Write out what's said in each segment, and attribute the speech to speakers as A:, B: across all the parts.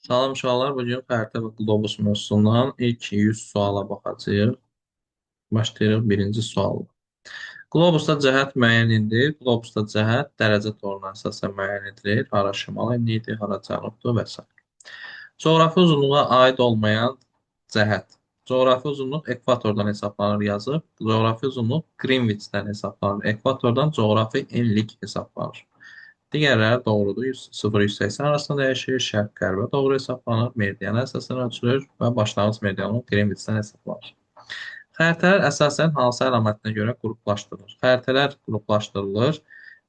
A: Salam uşaqlar, bugün xəritə və qlobus mövzusundan ilk 100 suala baxacağıq. Başlayırıq birinci sualla. Qlobusda cəhət müəyyən edilir. Qlobusda cəhət dərəcə toruna əsasən müəyyən edilir. Hara şimal enliyidir, hara cənubdur və s. Coğrafi uzunluğa aid olmayan cəhət. Coğrafi uzunluq ekvatordan hesablanır yazıb. Coğrafi uzunluq Greenwichdən hesablanır. Ekvatordan coğrafi enlik hesablanır. Digərləri doğrudur. 0-180 arasında dəyişir. Şərq-qərbə doğru hesablanır. Meridiana əsasən ölçülür və başlanğıc meridianı Greenwichdən hesablanır. Xəritələr əsasən hansı əlamətinə görə qruplaşdırılır? Xəritələr qruplaşdırılır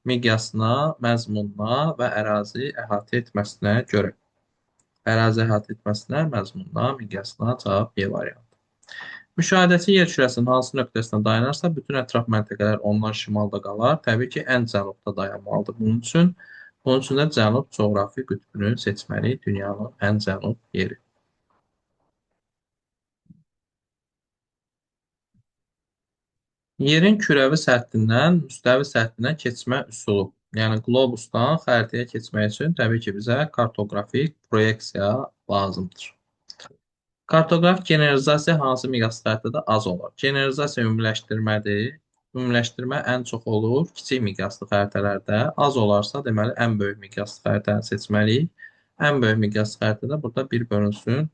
A: miqyasına, məzmununa və ərazi əhatə etməsinə görə. Ərazi əhatə etməsinə, məzmununa, miqyasına cavab B variantı. Müşahidəçi yer kürəsinin hansı nöqtəsində dayanırsa, bütün ətraf məntəqələr ondan şimalda qalar. Təbii ki, ən cənubda dayanmalıdır. Bunun üçün də cənub coğrafi qütbünü seçməliyik, dünyanın ən cənub yeri. Yerin kürəvi səthindən müstəvi səthinə keçmə üsulu. Yəni qlobusdan xəritəyə keçmək üçün təbii ki, bizə kartoqrafik proyeksiya lazımdır. Kartoqrafik generalizasiya hansı miqyas xəritədə az olar? Generalizasiya ümumiləşdirmədir. Ümumiləşdirmə ən çox olur kiçik miqyaslı xəritələrdə. Az olarsa, deməli, ən böyük miqyaslı xəritəni seçməliyik. Ən böyük miqyaslı xəritədə burada 1 bölünsün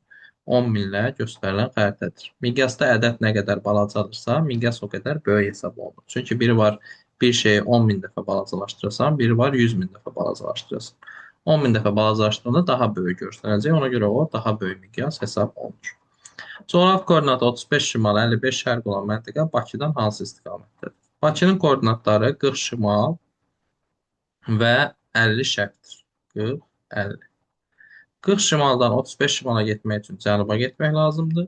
A: 10 minlə göstərilən xəritədir. Miqyasda ədəd nə qədər balacadırsa, miqyas o qədər böyük hesab olunur. Çünki biri var bir şeyi 10 min dəfə balacalaşdırasan, biri var 100 min dəfə balacalaşdırasan. 10 min dəfə balacalaşdıranda daha böyük göstərəcək. Ona görə o daha böyük miqyas hesab olunur. Coğrafi koordinat 35 şimal, 55 şərq olan məntəqə Bakıdan hansı istiqamətdədir? Bakının koordinatları 40 şimal və 50 şərqdir. 40, 50. 40 şimaldan 35 şimala getmək üçün cənuba getmək lazımdır.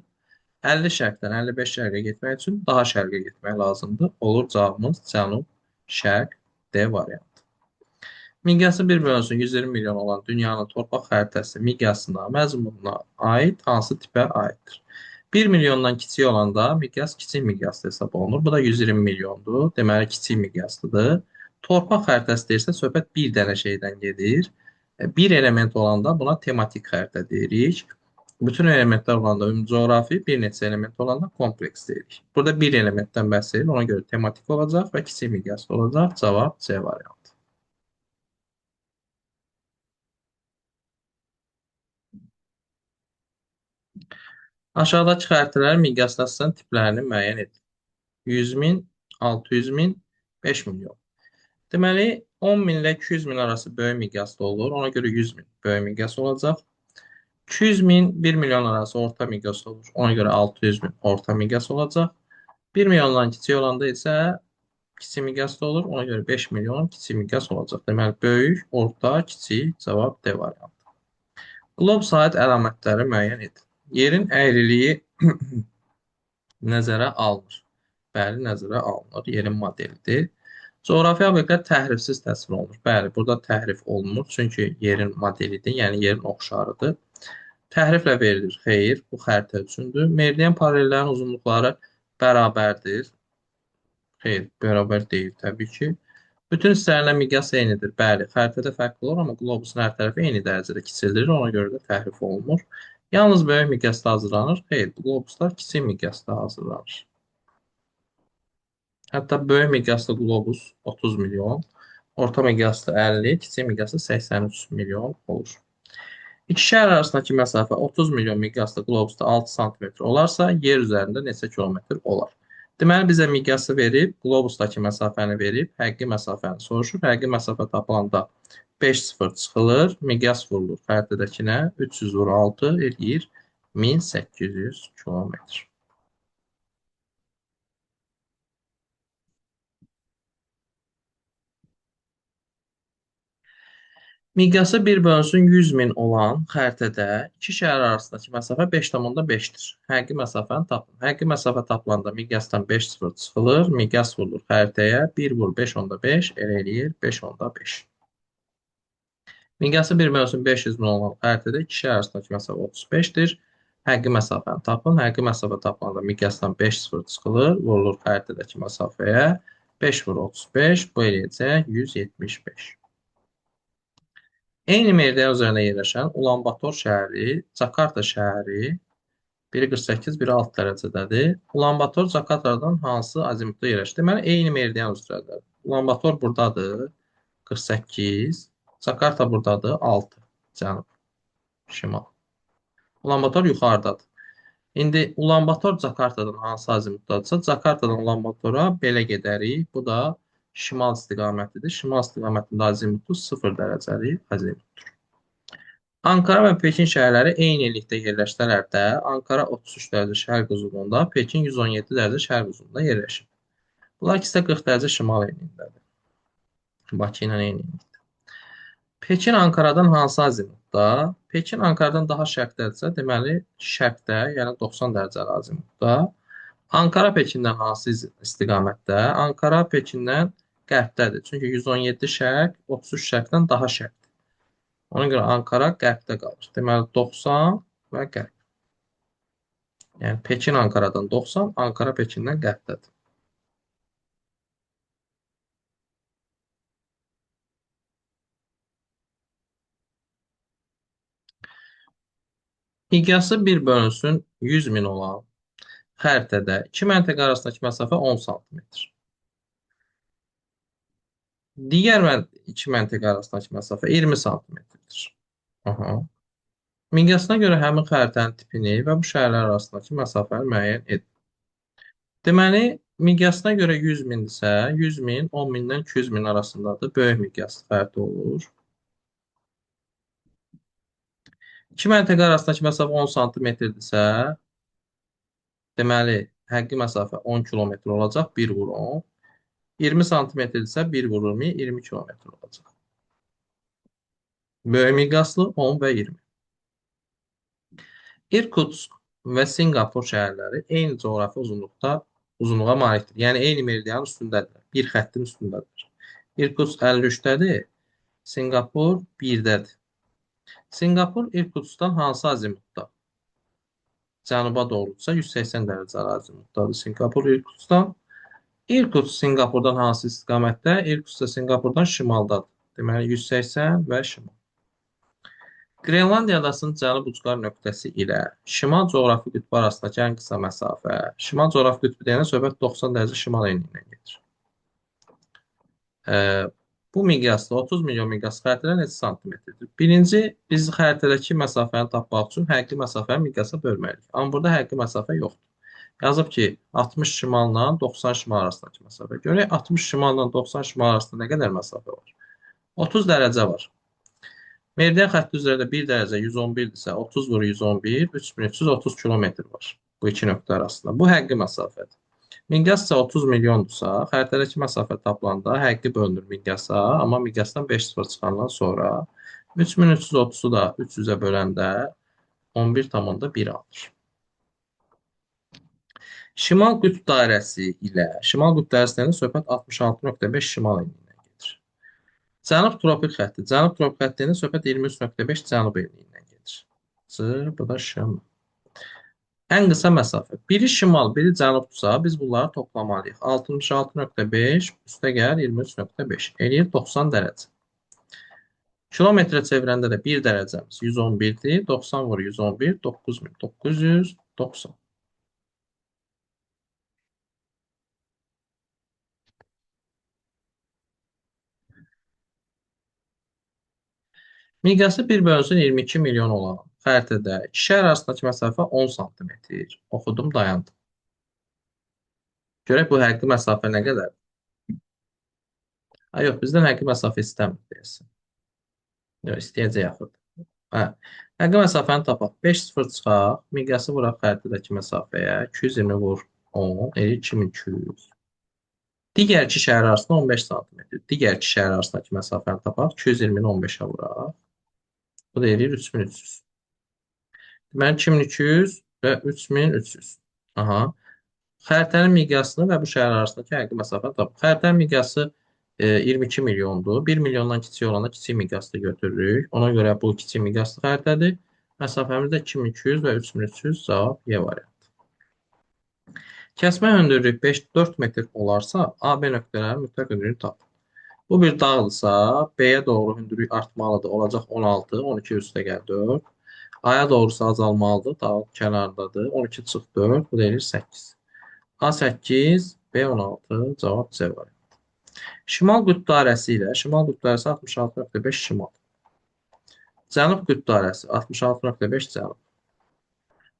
A: 50 şərqdən 55 şərqə getmək üçün daha şərqə getmək lazımdır. Olur cavabımız cənub, şərq, D variantı. Miqyası 1 bölünsün 120 milyon olan dünyanın torpaq xəritəsi miqyasına, məzmununa aid hansı tipə aiddir? 1 milyondan kiçik olanda miqyas kiçik miqyaslı hesab olunur. Bu da 120 milyondur. Deməli, kiçik miqyaslıdır. Torpaq xəritəsi deyirsə, söhbət bir dənə şeydən gedir. Bir element olanda buna tematik xəritə deyirik. Bütün elementlər olanda ümumi coğrafi, bir neçə element olanda kompleks deyirik. Burada bir elementdən bəhs edir, ona görə tematik olacaq və kiçik miqyaslı olacaq. Cavab C variantı. Aşağıdakı xəritələrin miqyasına əsasən tiplərini müəyyən edin. 100 min, 600 min, 5 milyon. Deməli, 10 min ilə 200 min arası böyük miqyaslı olur. Ona görə 100 min böyük miqyas olacaq. 200 min 1 milyon arası orta miqyas olur. Ona görə 600 min orta miqyas olacaq. 1 milyondan kiçik olanda isə kiçik miqyaslı olur. Ona görə 5 milyon kiçik miqyas olacaq. Deməli, böyük, orta, kiçik cavab D variantı. Qlob saat əlamətləri müəyyən edin. Yerin əyriliyi nəzərə alınır. Bəli, nəzərə alınır. Yerin modelidir. Coğrafi obyektlər təhrifsiz təsvir olunur. Bəli, burada təhrif olunur. Çünki yerin modelidir, yəni yerin oxşarıdır. Təhriflə verilir. Xeyr, bu xəritə üçündür. Meridian paralellərin uzunluqları bərabərdir. Xeyr, bərabər deyil təbii ki. Bütün hissələrlə miqyas eynidir. Bəli, xəritədə fərqli olur, amma qlobusun hər tərəfi eyni dərəcədə kiçildirir. Ona görə də təhrif olunmur. Yalnız böyük miqyasda hazırlanır. Xeyr, qlobuslar kiçik miqyasda hazırlanır. Hətta böyük miqyaslı qlobus 30 milyon, orta miqyaslı 50, kiçik miqyaslı 83 milyon olur. İki şəhər arasındakı məsafə 30 milyon miqyaslı qlobusda 6 sm olarsa, yer üzərində neçə kilometr olar? Deməli, bizə miqyası verib, qlobusdakı məsafəni verib, həqiqi məsafəni soruşur. Həqiqi məsafə tapılanda 5 sıfır çıxılır, miqyas vurulur xəritədəkinə 300 vur 6 eləyir 1800 kilometr. Miqyası 1 bölünsün 100 min olan xəritədə iki şəhər arasındakı məsafə 5,5-dir. Həqiqi məsafəni tapın. Həqiqi məsafə tapılanda miqyasdan 5 sıfır çıxılır, miqyas vurulur xəritəyə 1 vur 5,5 elə eləyir 5,5. Miqyası 1 bölünsün 500 min olan xəritədə iki şəhər arasındakı məsafə 35-dir. Həqiqi məsafəni tapın. Həqiqi məsafə tapılanda miqyasdan 5 sıfır çıxılır, vurulur xəritədəki məsafəyə 5 vur 35, bu eləyəcək 175. Eyni meridian üzərində yerləşən Ulanbator şəhəri, Jakarta şəhəri, biri 48, biri 6 dərəcədədir. Ulanbator Jakartadan hansı azimutda yerləşir? Deməli, eyni meridian üzrədir. Ulanbator buradadır, 48. Jakarta buradadır, 6. Cənub, şimal. Ulanbator yuxarıdadır. İndi Ulanbator Jakartadan hansı azimutdadırsa, Jakartadan Ulanbatora belə gedərik. Bu da şimal istiqamətidir. Şimal istiqamətində azimutu 0 dərəcəlik azimut. Ankara və Pekin şəhərləri eyni illikdə yerləşsələr də, Ankara 33 dərəcə şərq uzunluğunda, Pekin 117 dərəcə şərq uzunluğunda yerləşir. Bunlar ikisi də 40 dərəcə şimal enliyindədir. Bakı ilə eyni enlikdə. Pekin Ankaradan hansı azimutda? Pekin Ankaradan daha şərqdədirsə, deməli şərqdə, yəni 90 dərəcəli azimutda. Ankara Pekindən hansı istiqamətdə? Ankara Pekindən qərbdədir. Çünki 117 şərq 33 şərqdən daha şərqdir. Ona görə Ankara qərbdə qalır. Deməli 90 və qərb. Yəni Pekin Ankaradan 90, Ankara Pekindən qərbdədir. Miqyası 1 bölünsün 100 min olan xəritədə 2 məntəqə arasındakı məsafə 10 sm. Digər 2 məntəqə arasındakı məsafə 20 sm-dir. Aha. Miqyasına görə həmin xəritənin tipini və bu şəhərlər arasındakı məsafəni müəyyən edin. Deməli, miqyasına görə 100 mindirsə, 100 min 10 mindən 200 min arasındadır. Böyük miqyaslı xəritə olur. 2 məntəqə arasındakı məsafə 10 sm-dirsə, deməli, həqiqi məsafə 10 kilometr olacaq, 1 vur 10. 20 sm-dirsə 1 vurur 20 kilometr olacaq. Böyük miqyaslı 10 və 20. İrkutsk və Sinqapur şəhərləri eyni coğrafi uzunluğa malikdir. Yəni eyni meridianın üstündədir. Bir xəttin üstündədir. İrkutsk 53-dədir, Sinqapur 1-dədir. Sinqapur İrkutskdan hansı azimutda? Cənuba doğrudursa 180 dərəcə azimutdadır. Sinqapur İrkutskdan. İrkutsk Sinqapurdan hansı istiqamətdə? İrkutsk Sinqapurdan şimaldadır. Deməli 180 və şimal. Qrenlandiya adasının cənub ucqar nöqtəsi ilə şimal coğrafi qütbü arasındakı ən qısa məsafə. Şimal coğrafi qütbü deyəndə söhbət 90 dərəcə şimal enliyindən gedir. Bu miqyasda 30 milyon miqyaslı xəritələr neçə santimetrdir? Birinci, biz xəritədəki məsafəni tapmaq üçün həqiqi məsafəni miqyasa bölməliyik. Amma burada həqiqi məsafə yoxdur. Yazıb ki, 60 şimalla 90 şimal arasındakı məsafə. Görək 60 şimalla 90 şimal arasında nə qədər məsafə var? 30 dərəcə var. Meridian xətti üzərində 1 dərəcə 111-dirsə, 30 vur 111, 3330 kilometr var bu iki nöqtə arasında. Bu həqiqi məsafədir. Miqyas isə 30 milyondursa, xəritədəki məsafə tapılanda həqiqi bölünür miqyasa, amma miqyasdan 5 sıfır çıxandan sonra 3330-u da 300-ə böləndə 11,1 alır. Şimal qütb dairəsi ilə şimal qütb dairəsində söhbət 66,5 şimal enliyindən gedir. Cənub tropik xətti. Cənub tropik xəttində söhbət 23,5 cənub enliyindən gedir. Bu da şimal. Ən qısa məsafə. Biri şimal, biri cənubdursa, biz bunları toplamalıyıq. 66,5 üstə gəlir 23,5. Eləyir 90 dərəcə. Kilometrə çevirəndə də 1 dərəcəmiz 111-dir. 90 vur 111, 9990. Miqyası 1 bölünsün 22 milyon olan xəritədə iki şəhər arasındakı məsafə 10 sm. Oxudum, dayandım. Görək bu həqiqi məsafə nə qədər? Yox, bizdən həqiqi məsafə istəmir deyəsən. Yox, istəyəcək yaxud. Həqiqi məsafəni tapaq. 5 sıfır çıxaq. Miqyası vuraq xəritədəki məsafəyə. 220 vur 10. 2200. Digər iki şəhər arasında 15 sm. Digər iki şəhər arasındakı məsafəni tapaq. 220-ni 15-ə vuraq. Bu da eləyir 3300. Deməli 2200 və 3300. Aha. Xəritənin miqyasını və bu şəhər arasındakı həqiqi məsafəni tapaq. Xəritənin miqyası 22 milyondur. 1 milyondan kiçik olanda kiçik miqyaslı götürürük. Ona görə bu kiçik miqyaslı xəritədir. Məsafəmiz də 2200 və 3300 cavab Y variantı. Kəsmə hündürlük 5-4 metr olarsa, AB nöqtələrinin mütləq hündürlüyünü tapın. Bu bir dağdırsa, B-yə doğru hündürlük artmalıdır. Olacaq 16, 12 üstə gəl 4. A-ya doğrusu azalmalıdır. Dağ kənarındadır. 12 çıx 4, bu da eləyir 8. A8, B16, cavab C var. Şimal qütb dairəsi ilə Şimal qütb dairəsi 66,5 şimal. Cənub qütb dairəsi 66,5 cənub.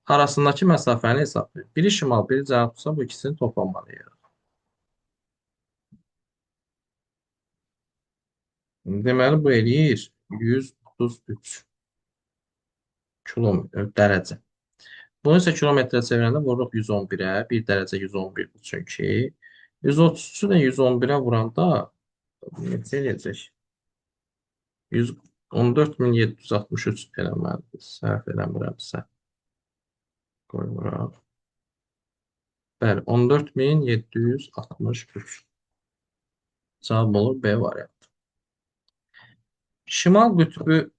A: Arasındakı məsafəni hesablayın. Biri şimal, biri cənubdursa bu ikisini toplanmalıyıq. Deməli bu eləyir 133 kilometr dərəcə. Bunu isə kilometrə çevirəndə vururuq 111-ə. 1 dərəcə 111-dir çünki. 133-ü də 111-ə vuranda neçə eləyəcək? 114.763 eləməlidir. Səhv eləmirəmsə. Qoymuram. Bəli, 14.763. Cavab olur B variantı. Şimal qütbü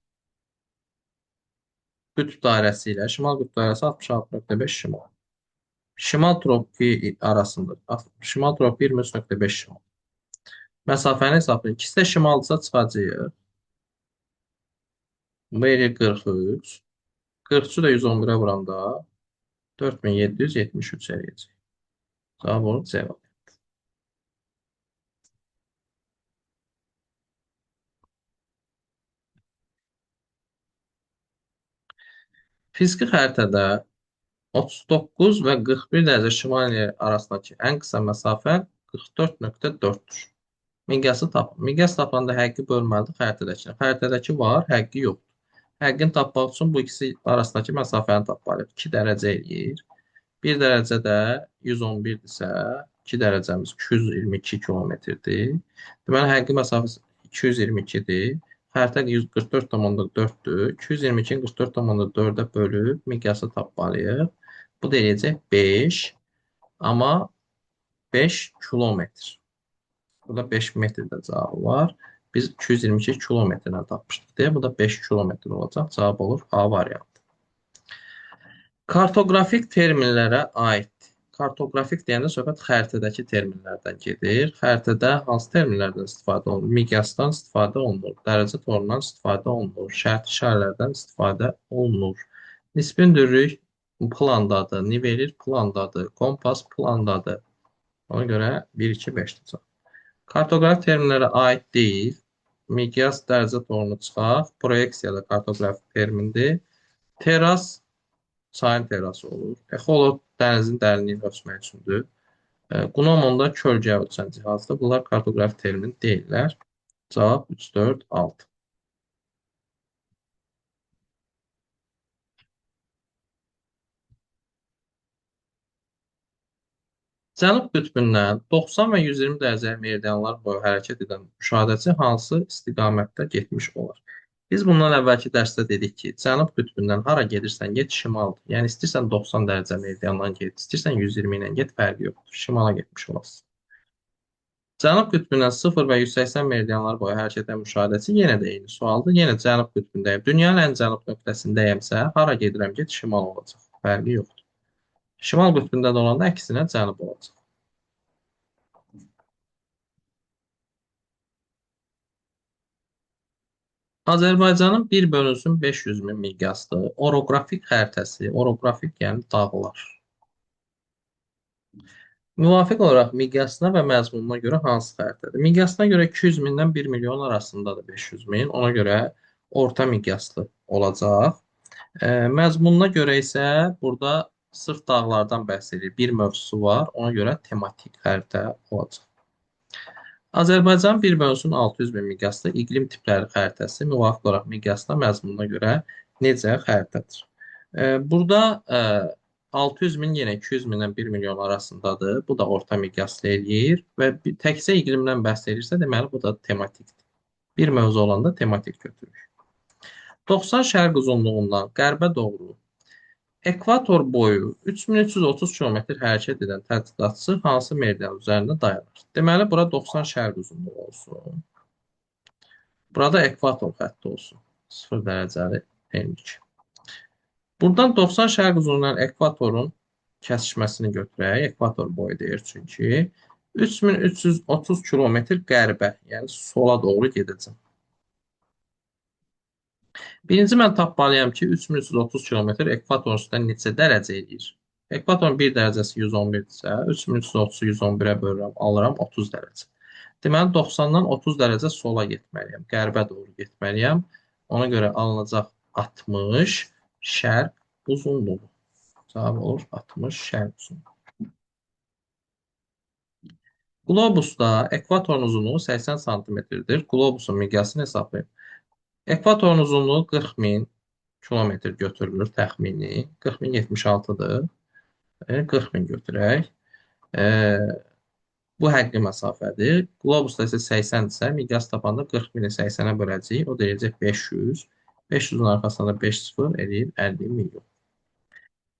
A: qütb dairəsi ilə Şimal qütb dairəsi 66,5 şimal. Şimal tropiki arasındadır. Şimal tropiki 23,5 şimal. Məsafəni hesablayın. İkisi də şimaldırsa çıxacağıq. Bu eləyir 43. 43-ü də 111-ə vuranda 4773 eləyəcək. Cavab olur C variantı. Fiziki xəritədə 39 və 41 dərəcə şimal arasındakı ən qısa məsafə 44,4-dür. Miqyası tapın. Miqyas tapanda həqqi bölməlidir xəritədəkini. Xəritədəki var, həqqi yoxdur. Həqqini tapmaq üçün bu ikisi arasındakı məsafəni tapmalıyıq. 2 dərəcə eləyir. 1 dərəcə də 111-dirsə, 2 dərəcəmiz 222 kilometrdir. Deməli, həqqi məsafəsi 222-dir. Xəritə 144,4-dür. 222-ni 44,4-ə bölüb miqyası tapmalıyıq. Bu da eləyəcək 5, amma 5 kilometr. Burada 5 metrdə cavabı var. Biz 222 kilometrdən tapmışdıq deyə. Bu da 5 kilometr olacaq. Cavab olur A variantı. Kartoqrafik terminlərə aid. Kartoqrafik deyəndə söhbət xəritədəki terminlərdən gedir. Xəritədə hansı terminlərdən istifadə olunur? Miqyasdan istifadə olunur. Dərəcə torundan istifadə olunur. Şərt işarələrdən istifadə olunur. Nisbi hündürlük plandadır. Nivelir plandadır. Kompas plandadır. Ona görə 1, 2, 5-dir. Kartoqrafik terminlərə aid deyil. Miqyas dərəcə torunu çıxaq. Proyeksiya da kartoqrafik termindir. Teras çayın terası olur. Exolot dənizin dərinliyini ölçmək üçündür. Qnomonda kölgə ölçən cihazdır. Bunlar kartoqrafik termin deyirlər. Cavab 3, 4, 6. Cənub qütbündən 90 və 120 dərəcə meridianlar boyu hərəkət edən müşahidəçi hansı istiqamətdə getmiş olar? Biz bundan əvvəlki dərsdə dedik ki, Cənub qütbündən hara gedirsən get şimaldır. Yəni istəyirsən 90 dərəcə meridiandan get, istəyirsən 120 ilə get, fərqi yoxdur. Şimala getmiş olasın. Cənub qütbündən 0 və 180 meridianlar boyu hərəkət edən müşahidəçi yenə də eyni sualdır. Yenə Cənub qütbündəyim. Dünyanın ən cənub nöqtəsindəyəmsə, hara gedirəm get, şimal olacaq. Fərqi yoxdur. Şimal qütbündə də olanda əksinə cənub olacaq. Azərbaycanın bir bölünsün 500 min miqyaslı oroqrafik xəritəsi, oroqrafik yəni dağlar. Müvafiq olaraq miqyasına və məzmununa görə hansı xəritədir? Miqyasına görə 200 mindən 1 milyon arasındadır 500 min. Ona görə orta miqyaslı olacaq. Məzmununa görə isə burada sırf dağlardan bəhs edir. Bir mövzusu var. Ona görə tematik xəritə olacaq. Azərbaycan bir bölünsün 600 min miqyaslı iqlim tipləri xəritəsi müvafiq olaraq miqyasına, məzmununa görə necə xəritədir? Burada 600 min yenə 200 mindən 1 milyon arasındadır. Bu da orta miqyaslı eləyir və təkcə iqlimdən bəhs edirsə, deməli bu da tematikdir. Bir mövzu olanda tematik götürür. 90 şərq uzunluğundan qərbə doğru ekvator boyu 3330 kilometr hərəkət edən tədqiqatçı hansı meridian üzərində dayanır? Deməli, bura 90 şərq uzunluğu olsun. Burada ekvator xətti olsun. 0 dərəcəli enlik. Buradan 90 şərq uzunluğundan ekvatorun kəsişməsini götürək. Ekvator boyu deyir çünki. 3330 kilometr qərbə, yəni sola doğru gedəcəm. Birinci mən tapmalıyam ki, 3330 kilometr ekvatorun üstündən neçə dərəcə eləyir? Ekvatorun 1 dərəcəsi 111-dirsə, 3330-u 111-ə bölürəm, alıram 30 dərəcə. Deməli, 90-dan 30 dərəcə sola getməliyəm, qərbə doğru getməliyəm. Ona görə alınacaq 60 şərq uzunluğu. Cavab olur 60 şərq uzunluğu. Qlobusda ekvatorun uzunluğu 80 santimetrdir. Qlobusun miqyasını hesablayın. Ekvatorun uzunluğu 40 min kilometr götürülür təxmini. 40 min 76-dır. 40 min götürək. E, Bu həqqi məsafədir. Qlobusda isə 80-dirsə, miqyas tapanda 40 mini 80-ə böləcəyik. O da eləyəcək 500. 500-ün arxasında 5 sıfır eləyir 50 milyon.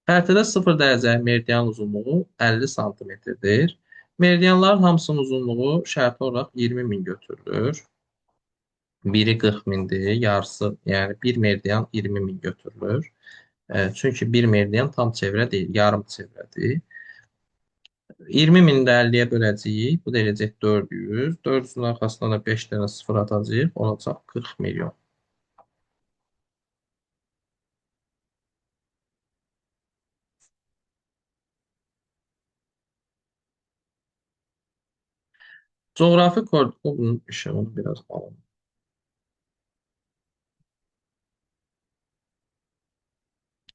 A: Xəritədə 0 dərəcə meridian uzunluğu 50 santimetrdir. Meridianların hamısının uzunluğu şərti olaraq 20 min götürülür. Biri 40 mindir, yarısı, yəni bir meridian 20 min götürülür. Çünki bir meridian tam çevrə deyil, yarım çevrədir. 20 mini də 50-yə böləcəyik. Bu da eləyəcək 400. 400-ün arxasına da 5 dənə sıfır atacağıq. Olacaq 40 milyon. Coğrafi koordinat, bunun işığını biraz alalım.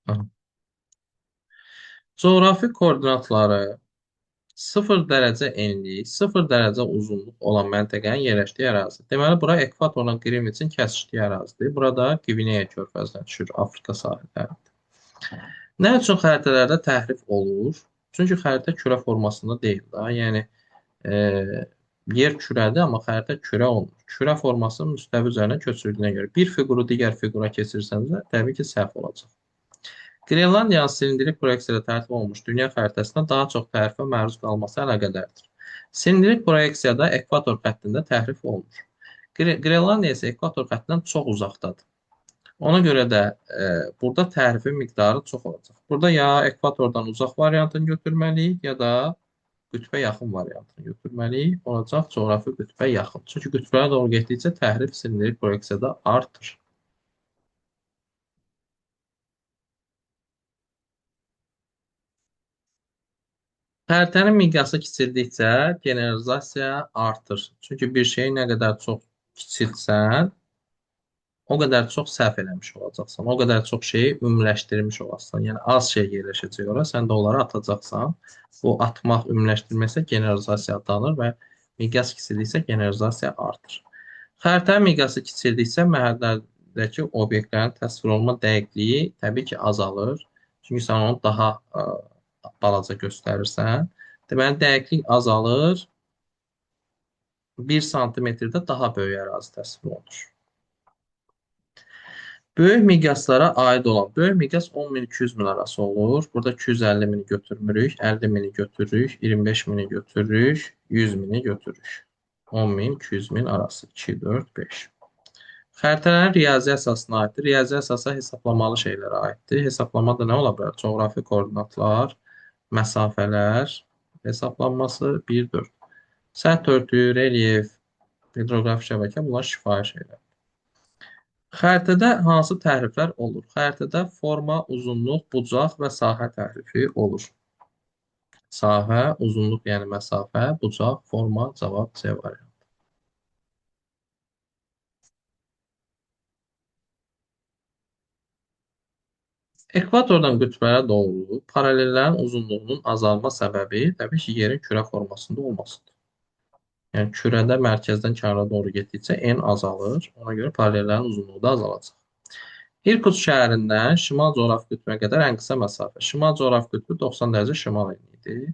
A: Aha. Coğrafi koordinatları 0 dərəcə enlik, 0 dərəcə uzunluq olan məntəqənin yerləşdiyi ərazi. Deməli, bura ekvatorla Qriviçin kəsişdiyi ərazidir. Burada Qvineya körfəzinə düşür, Afrika sahillərində. Nə üçün xəritələrdə təhrif olur? Çünki xəritə kürə formasında deyil da. Yəni e, yer kürədir, amma xəritə kürə olmur. Kürə forması müstəvi üzərinə köçürdüyünə görə bir fiquru digər fiqura keçirsəniz, təbii ki, səhv olacaq. Qrenlandiyanın silindrik proyeksiyada tərtib olunmuş dünya xəritəsində daha çox təhrifə məruz qalması əlaqədardır. Silindrik proyeksiyada ekvator xəttində təhrif olunur. Qrenlandiya isə ekvator xəttindən çox uzaqdadır. Ona görə də burada təhrifin miqdarı çox olacaq. Burada ya ekvatordan uzaq variantını götürməliyik, ya da qütbə yaxın variantını götürməliyik. Olacaq coğrafi qütbə yaxın. Çünki qütbəyə doğru getdikcə təhrif silindrik proyeksiyada artır. Xəritənin miqyası kiçildikcə generalizasiya artır. Çünki bir şeyi nə qədər çox kiçiltsən, o qədər çox səhv eləmiş olacaqsan. O qədər çox şeyi ümumiləşdirmiş olacaqsan. Yəni az şey yerləşəcək ora, sən də onları atacaqsan. Bu atmaq, ümumiləşdirmək isə generalizasiya adlanır və miqyas kiçildikcə generalizasiya artır. Xəritənin miqyası kiçildikcə məhəllərdəki obyektlərin təsvir olunma dəqiqliyi təbii ki azalır. Çünki sən onu daha balaca göstərirsən. Deməli, dəqiqlik azalır. 1 santimetrdə daha böyük ərazi təsvir olunur. Böyük miqyaslara aid olan, böyük miqyas 10 min 200 min arası olur. Burada 250 mini götürmürük, 50 mini götürürük, 25 mini götürürük, 100 mini götürürük. 10 min 200 min arası 2, 4, 5. Xəritələrin riyazi əsasına aiddir. Riyazi əsasa hesablamalı şeylərə aiddir. Hesablamada nə ola bilər? Coğrafi koordinatlar, məsafələr hesablanması 1, 4. Səth örtüyü, relyef, hidroqrafik şəbəkə bunlar şifahi şeylər. Xəritədə hansı təhriflər olur? Xəritədə forma, uzunluq, bucaq və sahə təhrifi olur. Sahə, uzunluq, yəni məsafə, bucaq, forma, cavab C variantı. Ekvatordan qütbəyə doğru paralellərin uzunluğunun azalma səbəbi təbii ki, yerin kürə formasında olmasıdır. Yəni kürədə mərkəzdən kənara doğru getdikcə n azalır. Ona görə paralellərin uzunluğu da azalacaq. İrkutsk şəhərindən şimal coğrafi qütbünə qədər ən qısa məsafə. Şimal coğrafi qütbü 90 dərəcə şimal enidir.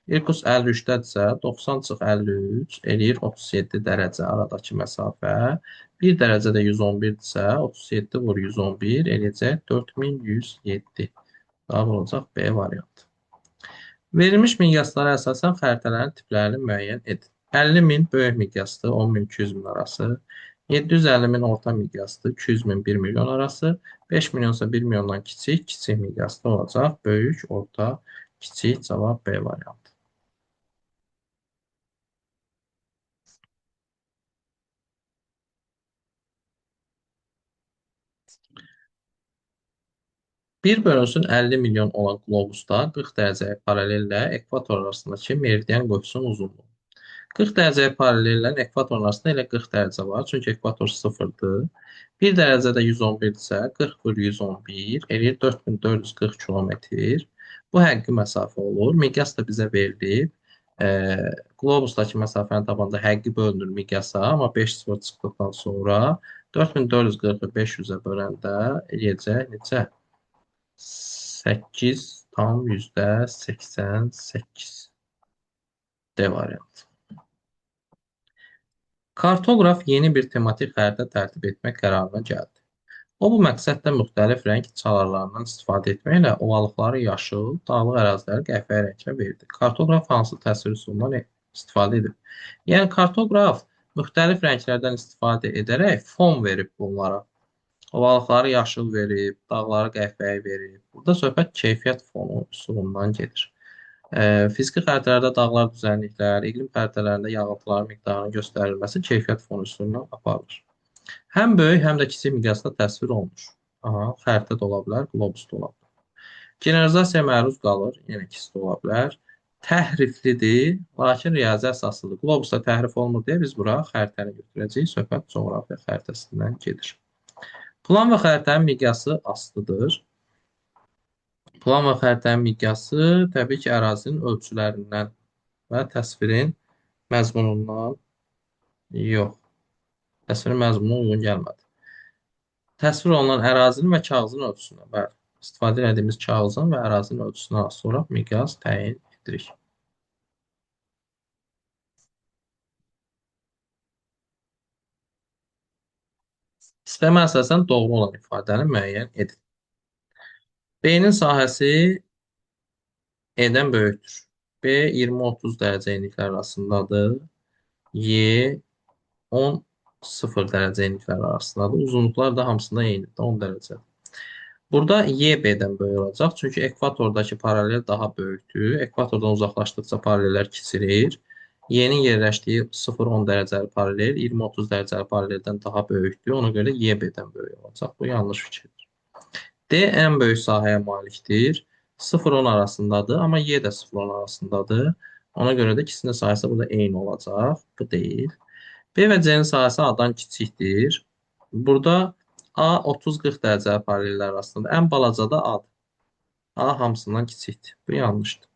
A: İrkutsk 53-dədirsə 90-53 eləyir 37 dərəcə aradakı məsafə. 1 dərəcə də 111-dirsə 37 vur 111 eləyəcək 4107. Daha olacaq B variantı. Verilmiş miqyaslara əsasən xəritələrin tiplərini müəyyən edin. 50 min böyük miqyaslı 10 min 200 min arası. 750 min orta miqyaslı 200 min 1 milyon arası. 5 milyonsa 1 milyondan kiçik, kiçik miqyaslı olacaq. Böyük, orta, kiçik cavab B variantı. Bir bölünsün 50 milyon olan qlobusda 40 dərəcəyə paralellə ekvator arasındakı meridian qoşusunun uzunluğu. 40 dərəcəyə paralellə ekvatorun arasında elə 40 dərəcə var. Çünki ekvator sıfırdır. 1 dərəcədə 111-dirsə 40 bölü 111 eləyir 4440 kilometr. Bu həqiqi məsafə olur. Miqyas da bizə verilib. E, Qlobusdakı məsafəni tapanda həqiqi bölünür miqyasa, amma 5 sıfır çıxdıqdan sonra 4440-ı 500-ə böləndə eləyəcək necə? 8 tam %88 D variantı. Kartoqraf yeni bir tematik xəritə tərtib etmək qərarına gəldi. O bu məqsədlə müxtəlif rəng çalarlarından istifadə etməklə ovalıqları yaşıl, dağlıq əraziləri qəhvəyi rəngə verdi. Kartoqraf hansı təsvir üsulundan istifadə edib? Yəni kartoqraf müxtəlif rənglərdən istifadə edərək fon verib bunlara. Ovalıqları yaşıl verib, dağları qəhvəyi verib. Burada söhbət keyfiyyət fonu üsulundan gedir. Fiziki xəritələrdə dağlar düzənliklər, iqlim xəritələrində yağıntıların miqdarının göstərilməsi keyfiyyət fonu üsulundan aparılır. Həm böyük, həm də kiçik miqyasda təsvir olunur. Aha, xəritə də ola bilər, qlobus da ola bilər. Generalizasiyaya məruz qalır, yenə ikisi də ola bilər. Təhriflidir, lakin riyazi əsaslıdır. Qlobusda təhrif olmur deyə biz bura xəritəni götürəcəyik. Söhbət coğrafiya xəritəsindən gedir. Plan və xəritənin miqyası asılıdır. Plan və xəritənin miqyası təbii ki, ərazinin ölçülərindən və təsvirin məzmunundan yox. Təsvirin məzmununa uyğun gəlmədi. Təsvir olunan ərazinin və kağızın ölçüsünə, bəli, istifadə etdiyimiz kağızın və ərazinin ölçüsünə sonra miqyas təyin edirik. İstəmə əsasən doğru olan ifadəni müəyyən edin. B-nin sahəsi E-dən böyükdür. B 20-30 dərəcə enliklər arasındadır. Y 10-0 dərəcə enliklər arasındadır. Uzunluqlar da hamısında eynidir, 10 dərəcə. Burada Y B-dən böyük olacaq. Çünki ekvatordakı paralel daha böyükdür. Ekvatordan uzaqlaşdıqca paralellər kiçilir. Y-nin yerləşdiyi 0-10 dərəcəli paralel 20-30 dərəcəli paraleldən daha böyükdür. Ona görə Y B-dən böyük olacaq. Bu yanlış fikirdir. D ən böyük sahəyə malikdir. 0-10 arasındadır, amma Y də 0-10 arasındadır. Ona görə də ikisinin sahəsi burada eyni olacaq. Bu deyil. B və C-nin sahəsi A-dan kiçikdir. Burada A 30-40 dərəcə paralellər arasındadır. Ən balaca da A-dır. A hamısından kiçikdir. Bu yanlışdır.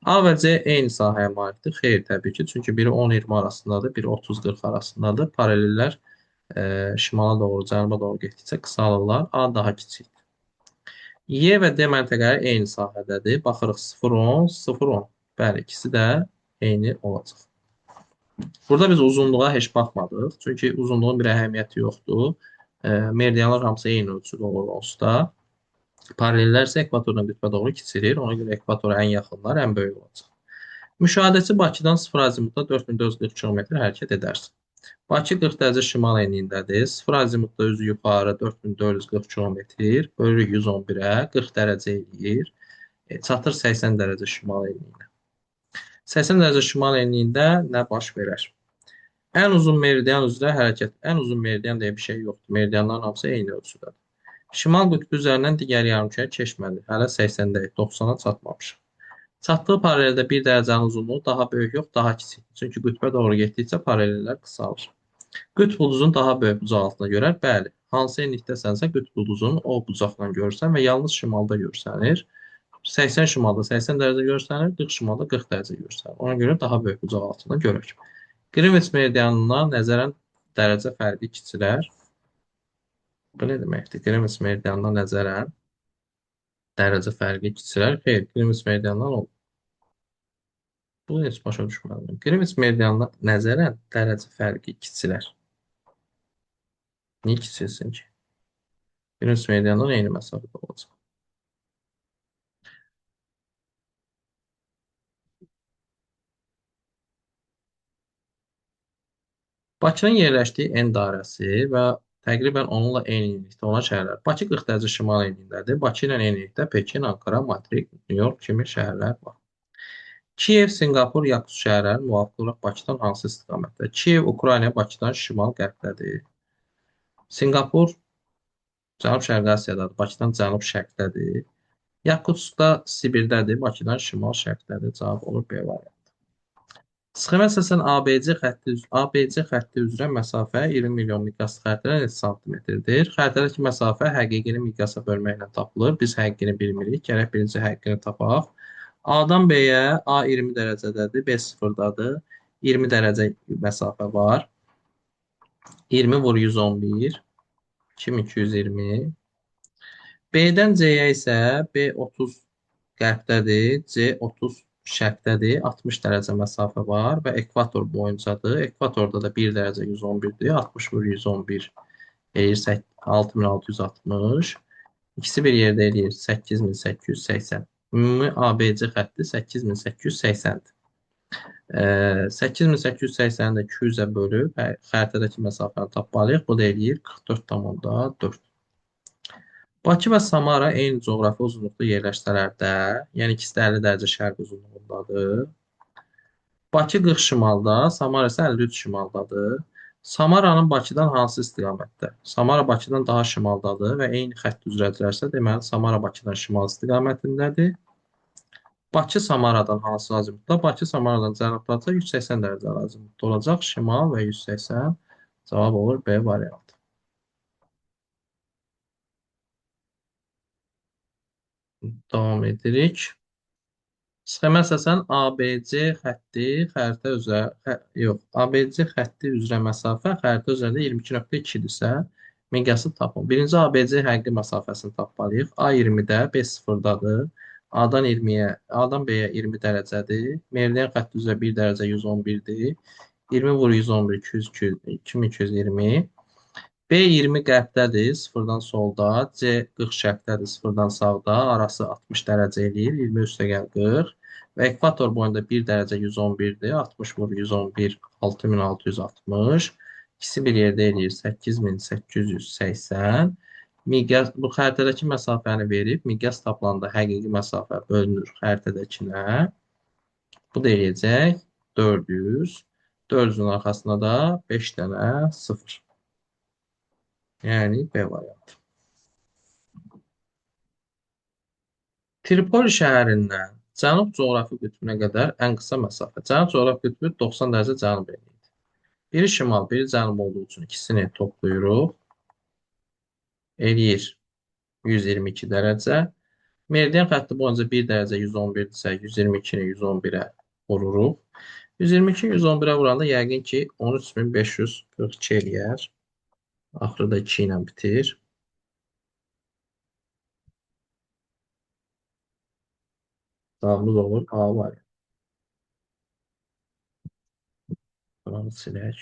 A: A və C eyni sahəyə malikdir. Xeyr, təbii ki. Çünki biri 10-20 arasındadır, biri 30-40 arasındadır. Paralellər şimala doğru, cənuba doğru getdikcə qısalırlar. A daha kiçikdir. Y və D məntəqələri eyni sahədədir. Baxırıq 0-10, 0-10. Bəli, ikisi də eyni olacaq. Burada biz uzunluğa heç baxmadıq. Çünki uzunluğun bir əhəmiyyəti yoxdur. Meridianlar hamısı eyni ölçüdə olur onsuz da. Paralellər isə ekvatordan qütbə doğru kiçilir. Ona görə ekvatora ən yaxınlar ən böyük olacaq. Müşahidəçi Bakıdan 0 azimutda 4440 km hərəkət edərsin. Bakı 40 dərəcə şimal enliyindədir. 0 azimutda üzü yuxarı 4440 km bölü 111-ə 40 dərəcə eləyir. Çatır 80 dərəcə şimal enliyinə. 80 dərəcə şimal enliyində nə baş verər? Ən uzun meridian üzrə hərəkət. Ən uzun meridian deyə bir şey yoxdur. Meridianların hamısı eyni ölçüdədir. Şimal qütbü üzərindən digər yarımkürə keçmədi. Hələ 80-dədir, 90-a çatmamışıq. Çatdığı paraleldə bir dərəcənin uzunluğu daha böyük yox, daha kiçikdir. Çünki qütbə doğru getdikcə paralellər qısalır. Qütb ulduzun daha böyük bucaqlığını görər. Bəli, hansı enlikdəsənsə qütb ulduzunu o bucaqla görürsən və yalnız şimalda görsənir. 80 şimalda 80 dərəcə görsənir, 40 şimalda 40 dərəcə görsənir. Ona görə daha böyük bucaqlığını görək. Qrinviç meridianına nəzərən dərəcə fərqi kiçilər. Bu nə deməkdir? Qrinviç meridianına nəzərən dərəcə fərqi kiçilər. Xeyr, Qrinviç meridianından olur. Bu heç başa düşmədim. Qrinviç meridianına nəzərən dərəcə fərqi kiçilər. Niyə kiçilsin ki? Qrinviç meridiandan eyni məsafədə olacaq. Bakının yerləşdiyi N dairəsi və təqribən onunla eyni enlikdə olan şəhərlər. Bakı 40 dərəcə şimal enliyindədir. Bakı ilə eyni enlikdə Pekin, Ankara, Madrid, Nyu-York kimi şəhərlər var. Kiyev, Sinqapur, Yakut şəhərləri müvafiq olaraq Bakıdan hansı istiqamətdə? Kiyev, Ukrayna, Bakıdan şimal-qərbdədir. Sinqapur Cənub-Şərqi Asiyadadır. Bakıdan cənub-şərqdədir. Yakutskda Sibirdədir. Bakıdan şimal-şərqdədir. Cavab olur B variantı. Sxema əsasən ABC xətti üzrə məsafə 20 milyon miqyaslı xəritədə neçə santimetrdir? Xəritədəki məsafə həqiqini miqyasa bölməklə tapılır. Biz həqiqini bilmirik. Gərək birinci həqiqini tapaq. A-dan B-yə A 20 dərəcədədir, B sıfırdadır. 20 dərəcə məsafə var. 20 vur 111, 2220. B-dən C-yə isə B 30 qərbdədir, C 30 şərqdədir, 60 dərəcə məsafə var və ekvator boyuncadır. Ekvatorda da 1 dərəcə 111-dir, 60 vur 111 eləyir 6660. İkisi bir yerdə eləyir 8880. Ümumi ABC xətti 8880-dir. 8880-i də 200-ə bölüb xəritədəki məsafəni tapmalıyıq. Bu da eləyir 44,4. Bakı və Samara eyni coğrafi uzunluqda yerləşsələr də, yəni ikisi də 50 dərəcə şərq uzunluğundadır. Bakı 40 şimalda, Samara isə 53 şimaldadır. Samaranın Bakıdan hansı istiqamətdə? Samara Bakıdan daha şimaldadır və eyni xətt üzrədirlərsə, deməli Samara Bakıdan şimal istiqamətindədir. Bakı Samaradan hansı azimutda? Bakı Samaradan cənubdadırsa 180 dərəcə azimutda olacaq. Şimal və 180 cavab olur B variantı. Davam edirik. Sxema əsasən ABC xətti xəritə üzrə yox, ABC xətti üzrə məsafə xəritə üzərində 22,2-dirsə, miqyası tapın. Birinci ABC həqiqi məsafəsini tapmalıyıq. A 20-də, B 0-dadır. A-dan 20-yə, A-dan B-yə 20 dərəcədir. Meridian xətti üzrə 1 dərəcə 111-dir. 20 vur 111 200 2220. B 20 qərbdədir, sıfırdan solda. C 40 şərqdədir, sıfırdan sağda. Arası 60 dərəcə eləyir. 20 üstə gəl 40. Və ekvator boyunda 1 dərəcə 111-dir. 60 vur 111 6660. İkisi bir yerdə eləyir 8880. Miqyas bu xəritədəki məsafəni verib, miqyas tapılanda həqiqi məsafə bölünür xəritədəkinə. Bu da eləyəcək 400. 400-ün arxasına da 5 dənə 0. Yəni B variantı. Tripoli şəhərindən cənub coğrafi qütbünə qədər ən qısa məsafə. Cənub coğrafi qütbü 90 dərəcə cənub eləyir. Biri şimal, biri cənub olduğu üçün ikisini toplayırıq. Eləyir 122 dərəcə. Meridian xətti boyunca 1 dərəcə 111-dirsə, 122-ni 111-ə vururuq. 122-ni 111-ə vuranda yəqin ki 13542 eləyər. Axırda 2 ilə bitir. Cavabımız olur A variantı. Buranı silək.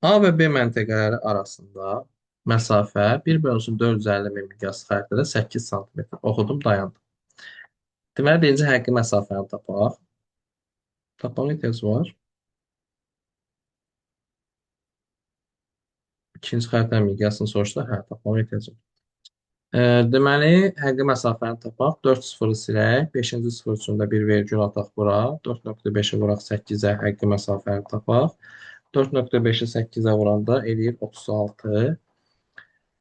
A: A və B məntəqələri arasında məsafə 1/450 min miqyaslı xəritədə 8 sm. Oxudum, dayandım. Deməli, birinci həqiqi məsafəni tapaq. Tapmaq ehtiyac var. İkinci xəritənin miqyasını soruşdu. Hə, tapmaq ehtiyac var. Deməli, həqiqi məsafəni tapaq. 4 sıfırı silək. 5-ci sıfır üçün də bir vergül ataq bura. 4,5-i vuraq 8-ə həqiqi məsafəni tapaq. 4,5-i 8-ə vuranda eləyir 36.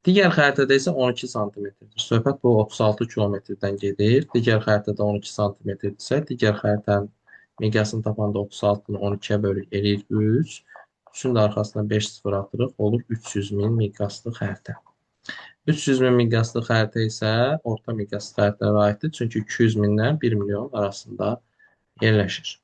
A: Digər xəritədə isə 12 sm-dir. Söhbət bu 36 kilometrdən gedir. Digər xəritədə 12 sm-dirsə, digər xəritənin miqyasını tapanda 36-nı 12-yə bölük eləyir 3. 3-ün də arxasına 5 sıfır atırıq. Olur 300 min miqyaslı xəritə. 300 min miqyaslı xəritə isə orta miqyaslı xəritələrə aiddir. Çünki 200 mindən 1 milyon arasında yerləşir.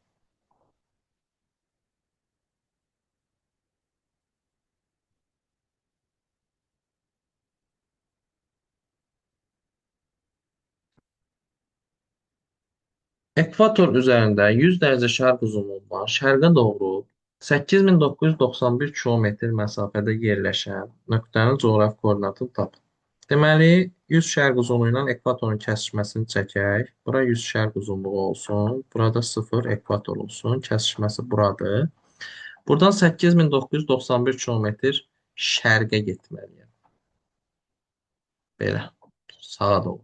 A: Ekvator üzərində 100 dərəcə şərq uzunluğundan şərqə doğru 8991 kilometr məsafədə yerləşən nöqtənin coğrafi koordinatını tapın. Deməli, 100 şərq uzunluğu ilə ekvatorun kəsişməsini çəkək. Bura 100 şərq uzunluğu olsun. Burada 0 ekvator olsun. Kəsişməsi buradır. Buradan 8991 kilometr şərqə getməliyəm. Belə, sağa doğru.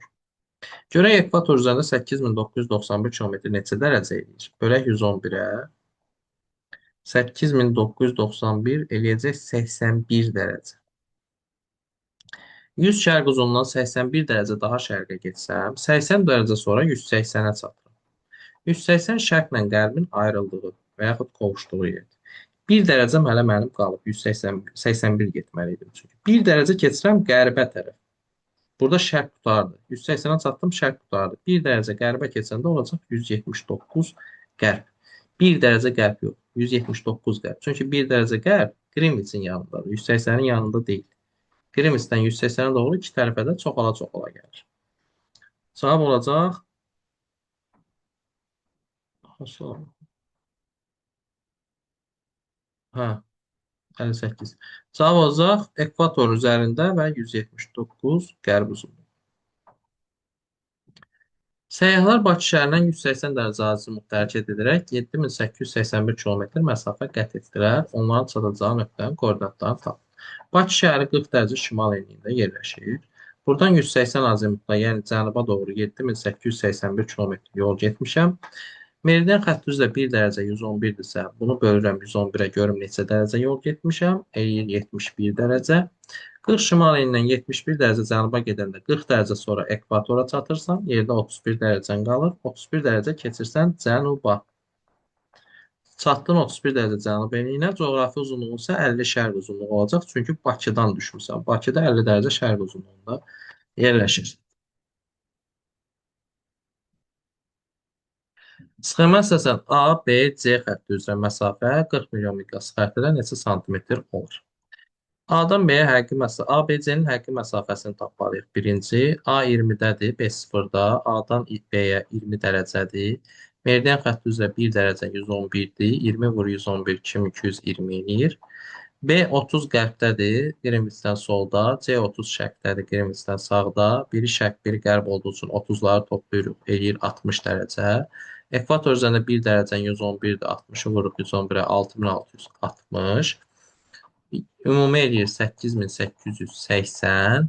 A: Görək ekvator üzərində 8991 kilometr neçə dərəcə eləyir? Bölək 111-ə. 8991 eləyəcək 81 dərəcə. 100 şərq uzunluğundan 81 dərəcə daha şərqə getsəm, 80 dərəcə sonra 180-ə çatıram. 180 şərqlə qərbin ayrıldığı və yaxud qovuşduğu yerdir. 1 dərəcəm hələ mənim qalıb. 180, 81 getməli idim çünki. 1 dərəcə keçirəm qərbə tərəf. Burada şərq qutardı. 180-ə çatdım, şərq qutardı. 1 dərəcə qərbə keçəndə olacaq 179 qərb. 1 dərəcə qərb yox, 179 qərb. Çünki 1 dərəcə qərb Qrimviçin yanındadır, 180-in yanında deyil. Qrimvicdən 180-ə doğru iki tərəfə də çoxala-çoxala gəlir. Cavab olacaq hə, 58. Cavab olacaq ekvator üzərində və 179 qərb uzunluğu. Səyyahlar Bakı şəhərindən 180 dərəcə azimut hərəkət edərək 7881 kilometr məsafə qət etdilər. Onların çatacağı nöqtənin koordinatlarını tapın. Bakı şəhəri 40 dərəcə şimal enliyində yerləşir. Buradan 180 azimutla, yəni cənuba doğru 7881 kilometr yol getmişəm. Meridian xətti üzrə 1 dərəcə 111-dirsə, bunu bölürəm 111-ə görüm neçə dərəcə yol getmişəm. Eləyir 71 dərəcə. 40 şimal enindən 71 dərəcə cənuba gedəndə 40 dərəcə sonra ekvatora çatırsan, yerdə 31 dərəcən qalır. 31 dərəcə keçirsən cənuba. Çatdın 31 dərəcə cənub enliyinə, coğrafi uzunluğun isə 50 şərq uzunluğu olacaq. Çünki Bakıdan düşmüsən. Bakıda 50 dərəcə şərq uzunluğunda yerləşir. Sxema əsasən A, B, C xətti üzrə məsafə 40 milyon miqyas xəttində neçə santimetr olur? A-dan B-yə həqiqi məsafə, ABC-nin həqiqi məsafəsini tapmalıyıq. Birinci, A 20-dədir, B 0-da, A-dan B-yə 20 dərəcədir. Meridian xətti üzrə 1 dərəcə 111-dir. 20 vur 111, 2220 eləyir. B 30 qərbdədir, Qrimvicdən solda. C 30 şərqdədir, Qrimvicdən sağda. Biri şərq, biri qərb olduğu üçün 30-ları toplayırıq, eləyir 60 dərəcə. Ekvator üzərində 1 dərəcə 111-dir, 60-ı vuruq 111-ə 6660. Ümumi eləyir 8880.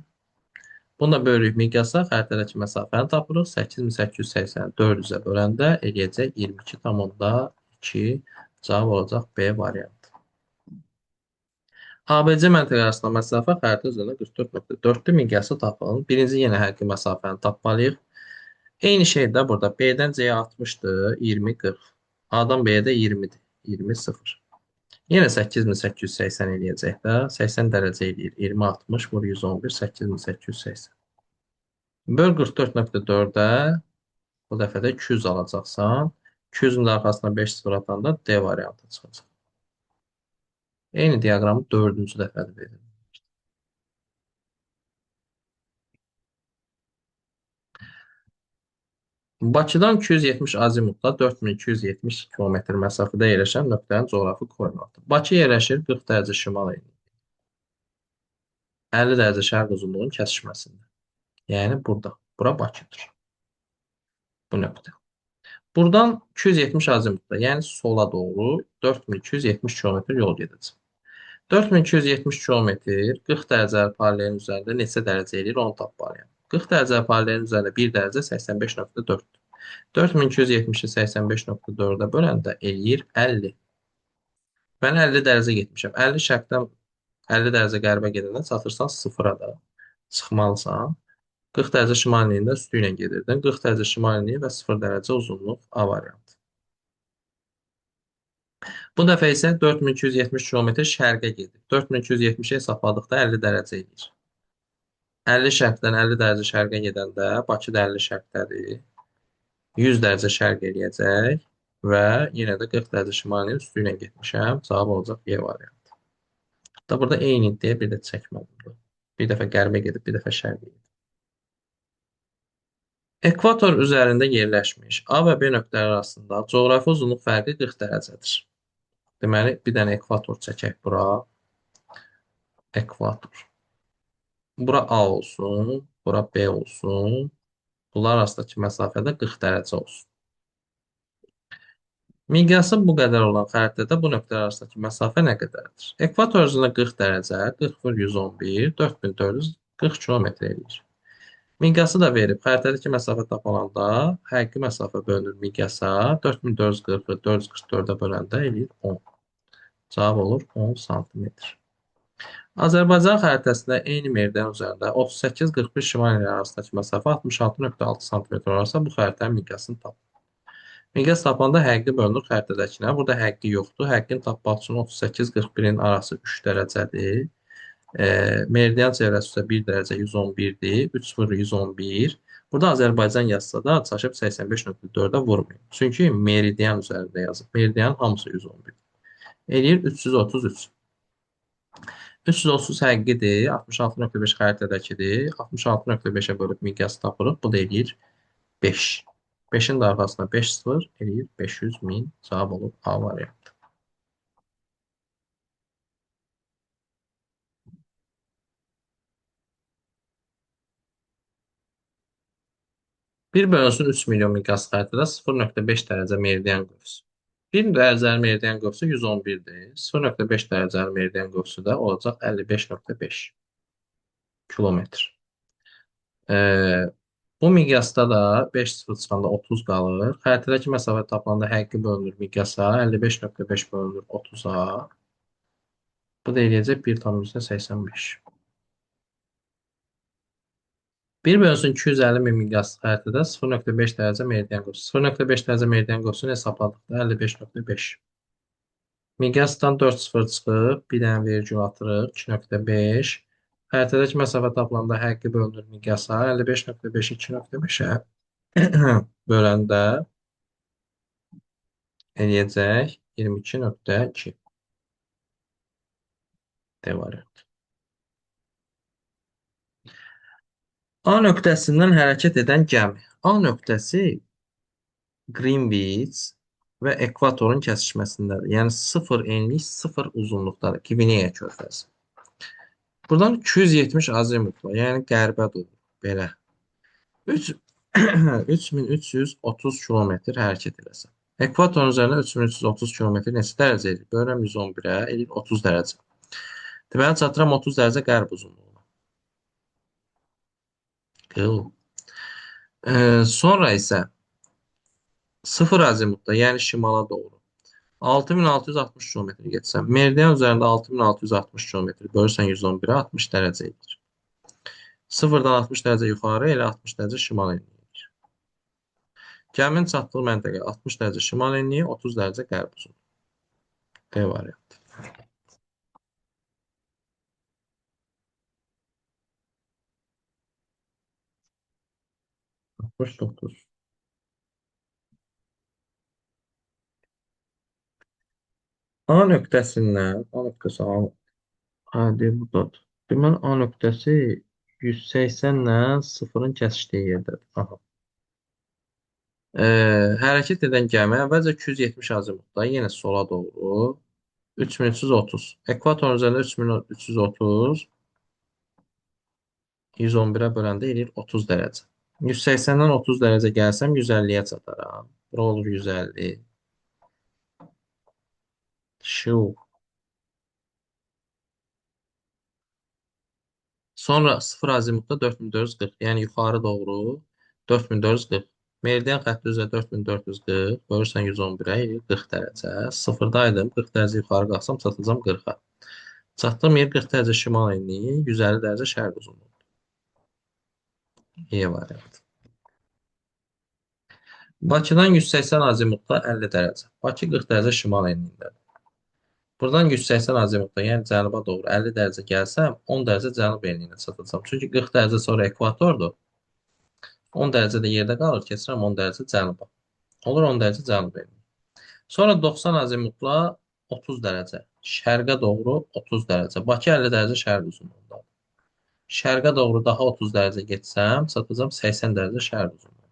A: Bunu da bölürük miqyasa, xəritədəki məsafəni tapırıq. 8880 400-ə böləndə eləyəcək 22,2. Cavab olacaq B variantı. ABC məntəqə arasında məsafə xəritə üzərində 44,4-dür. Miqyası tapın. Birinci yenə həqiqi məsafəni tapmalıyıq. Eyni şey də burada. B-dən C-yə 60-dır, 20, 40. A-dan B-yə də 20-dir, 20, 0. Yenə 8880 eləyəcək də. 80 dərəcə eləyir. 20, 60 vur 111, 8880. Böl 44,4-ə. Bu dəfə də 200 alacaqsan. 200-ün də arxasına 5 sıfır atanda D variantı çıxacaq. Eyni diaqramı 4-cü dəfədə verir. Bakıdan 270 azimutla 4270 kilometr məsafədə yerləşən nöqtənin coğrafi koordinatı. Bakı yerləşir 40 dərəcə şimal enliyində. 50 dərəcə şərq uzunluğunun kəsişməsində. Yəni burada. Bura Bakıdır. Bu nöqtə. Buradan 270 azimutda, yəni sola doğru 4270 kilometr yol gedəcək. 4270 kilometr 40 dərəcə paraleyin üzərində neçə dərəcə eləyir onu tapmalıyam. 40 dərəcə paraleyin üzərində 1 dərəcə 85,4. 4270-i 85,4-ə böləndə eləyir 50. Mən 50 dərəcə getmişəm. 50 şərqdən 50 dərəcə qərbə gedəndə çatırsan 0-a da çıxmalısan. 40 dərəcə şimal enliyində üstü ilə gedirdin. 40 dərəcə şimal enliyi və 0 dərəcə uzunluq A variantı. Bu dəfə isə 4270 km şərqə gedir. 4270-i hesabladıqda 50 dərəcə edir. 50 şərqdən 50 dərəcə şərqə gedəndə Bakıda 50 şərqdədir. 100 dərəcə şərq eləyəcək və yenə də 40 dərəcə şimalinin üstü ilə getmişəm. Cavab olacaq Y variantı. Da burada eyni deyə bir də çəkmədim. Bir dəfə qərbə gedib, bir dəfə şərqə gedib. Ekvator üzərində yerləşmiş A və B nöqtələri arasında coğrafi uzunluq fərqi 40 dərəcədir. Deməli, bir dənə ekvator çəkək bura. Ekvator. Bura A olsun, bura B olsun. Bunlar arasındakı məsafə də 40 dərəcə olsun. Miqyası bu qədər olan xəritədə bu nöqtələr arasındakı məsafə nə qədərdir? Ekvator üzərində 40 dərəcə, 40 vur 111, 4440 kilometr eləyir. Miqyası da verib. Xəritədəki məsafə tapılanda həqiqi məsafə bölünür miqyasa. 4440-ı 444-ə böləndə eləyir 10. Cavab olur 10 santimetr. Azərbaycan xəritəsində eyni meridian üzərində 38-41 şimal ilə arasındakı məsafə 66,6 sm olarsa, bu xəritənin miqyasını tap. Miqyas tapanda həqqi bölünür xəritədəkinə. Burada həqqi yoxdur. Həqqini tapmaq üçün 38-41-in arası 3 dərəcədir. Meridian çevrəsi isə 1 dərəcə 111-dir. 3 0 111. Burada Azərbaycan yazsa da çaşıb 85,4-ə vurmayın. Çünki meridian üzərində yazıb. Meridianın hamısı 111. Eləyir 333. 330 həqqidir. 66,5 xəritədəkidir. 66,5-ə bölüb miqyası tapırıq. Bu da eləyir 5. 5-in də arxasına 5 0 eləyir 500.000. Cavab olub A variantı. Bir bölünsün 3 milyon miqyaslı xəritədə 0,5 dərəcə meridian qövsü. 1 dərəcəli meridian qövsü 111-dir. 0,5 dərəcəli meridian qövsü də olacaq 55,5 kilometr. Bu miqyasda da 5 0 çıxanda 30 qalır. Xəritədəki məsafə tapılanda həqqi bölünür miqyasa. 55,5 bölünür 30-a. Bu da eləyəcək 1,85. 1 bölünsün 250 min miqyaslı xəritədə 0,5 dərəcə meridian qövsü. 0,5 dərəcə meridian qövsünü hesabladıqda 55,5. Miqyasdan 4 0 çıxıb, bir dənə vergül atırıq, 2,5. Xəritədəki məsafə tapılanda həqqi bölünür miqyasa. 55,5-i 2,5-ə böləndə eləyəcək 22,2. D variantı. A nöqtəsindən hərəkət edən gəmi. A nöqtəsi Greenwich və ekvatorun kəsişməsindədir. Yəni 0 enlik, 0 uzunluqdadır. Qvineya körfəzi. Buradan 270 azimut var. Yəni qərbə doğru. Belə. 3 3330 kilometr hərəkət eləsə. Ekvatorun üzərində 3330 kilometr neçə dərəcə edir? Bölürəm 111-ə, edir 30 dərəcə. Deməli, çatıram 30 dərəcə qərb uzunluğuna. Qıl. Sonra isə 0 azimutda, yəni şimala doğru 6660 kilometr getsəm, meridian üzərində 6660 kilometr bölürsən 111-ə 60 dərəcə edir. 0-dan 60 dərəcə yuxarı, elə 60 dərəcə şimal enliyir. Gəminin çatdığı məntəqə 60 dərəcə şimal enliyi, 30 dərəcə qərb uzunluğu. D variantı. 69. A nöqtəsindən, A nöqtəsi adi budadır. Deməli, A nöqtəsi 180-lə 0-ın kəsişdiyi yerdədir. Aha. Hərəkət edən gəmi əvvəlcə 270 azimutda, yenə sola doğru 3330. Ekvatorun üzərində 3330 111-ə böləndə eləyir 30 dərəcə. 180-dən 30 dərəcə gəlsəm 150-yə çataram. Bura olur 150. Şiu. Sonra 0 azimutda 4440. Yəni yuxarı doğru 4440. Meridian xətti üzrə 4440. Bölürsən 111-ə 40 dərəcə. Sıfırdaydım. 40 dərəcə yuxarı qalxsam çatacam 40-a. Çatdığım yer 40 dərəcə şimal enliyi, 150 dərəcə şərq uzunluğu. E variantı. Bakıdan 180 azimutda 50 dərəcə. Bakı 40 dərəcə şimal enliyindədir. Buradan 180 azimutda, yəni cənuba doğru 50 dərəcə gəlsəm, 10 dərəcə cənub enliyinə çatacam. Çünki 40 dərəcə sonra ekvatordur. 10 dərəcə də yerdə qalır, keçirəm 10 dərəcə cənuba. Olur 10 dərəcə cənub enliyi. Sonra 90 azimutla 30 dərəcə. Şərqə doğru 30 dərəcə. Bakı 50 dərəcə şərq uzunluğundadır. Şərqə doğru daha 30 dərəcə getsəm, çatacam 80 dərəcə şərq uzunluğuna.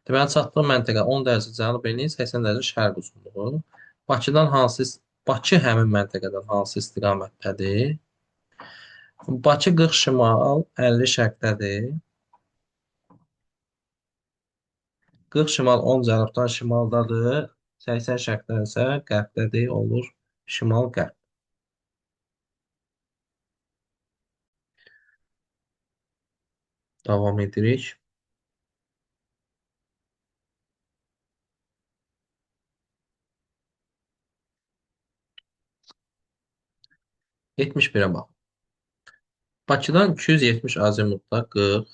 A: Deməli, çatdığım məntəqə 10 dərəcə cənub enliyi, 80 dərəcə şərq uzunluğu. Bakıdan hansı Bakı həmin məntəqədən hansı istiqamətdədir? Bakı 40 şimal, 50 şərqdədir. 40 şimal 10 cənubdan şimaldadır. 80 şərqdən isə qərbdədir, olur şimal-qərb. Davam edirik. 71-ə bax. Bakıdan 270 azimutda 40.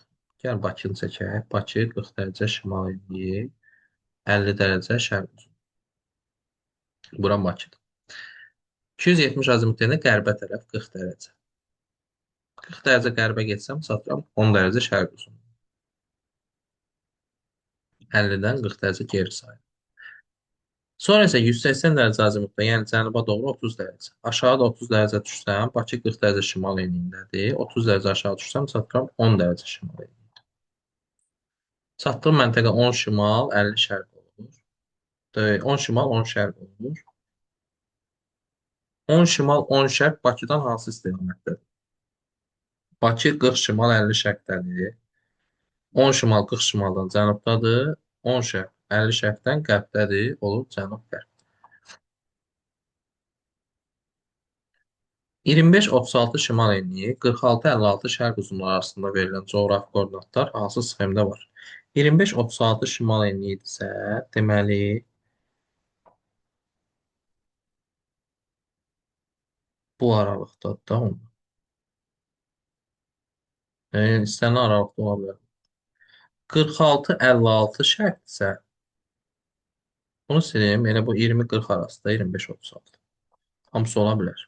A: Gəl Bakını çəkək. Bakı 40 dərəcə şimal eləyir. 50 dərəcə şərq üzrə. Bura Bakıdır. 270 azimut deyəndə qərbə tərəf 40 dərəcə. 40 dərəcə qərbə getsəm çatıram 10 dərəcə şərq üzrə. 50-dən 40 dərəcə geri sayıram. Sonra isə 180 dərəcə azimutda, yəni cənuba doğru 30 dərəcə. Aşağıda 30 dərəcə düşsəm, Bakı 40 dərəcə şimal enliyindədir. 30 dərəcə aşağı düşsəm, çatıram 10 dərəcə şimal enliyində. Çatdığım məntəqə 10 şimal, 50 şərq olur. 10 şimal, 10 şərq olur. 10 şimal, 10 şərq Bakıdan hansı istiqamətdədir? Bakı 40 şimal, 50 şərqdədir. 10 şimal 40 şimaldan cənubdadır. 10 şərq 50 şərqdən qərbdədir. Olur cənub-qərb. 25-36 şimal enliyi, 46-56 şərq uzunluğu arasında verilən coğrafi koordinatlar hansı sxemdə var? 25-36 şimal enliyidirsə, deməli, bu aralıqdadır da onda. Yəni, istənilən aralıqda ola bilər. 46-56 şərqdirsə, bunu sileyim, elə bu 20-40 arasında 25-36. Hamısı ola bilər.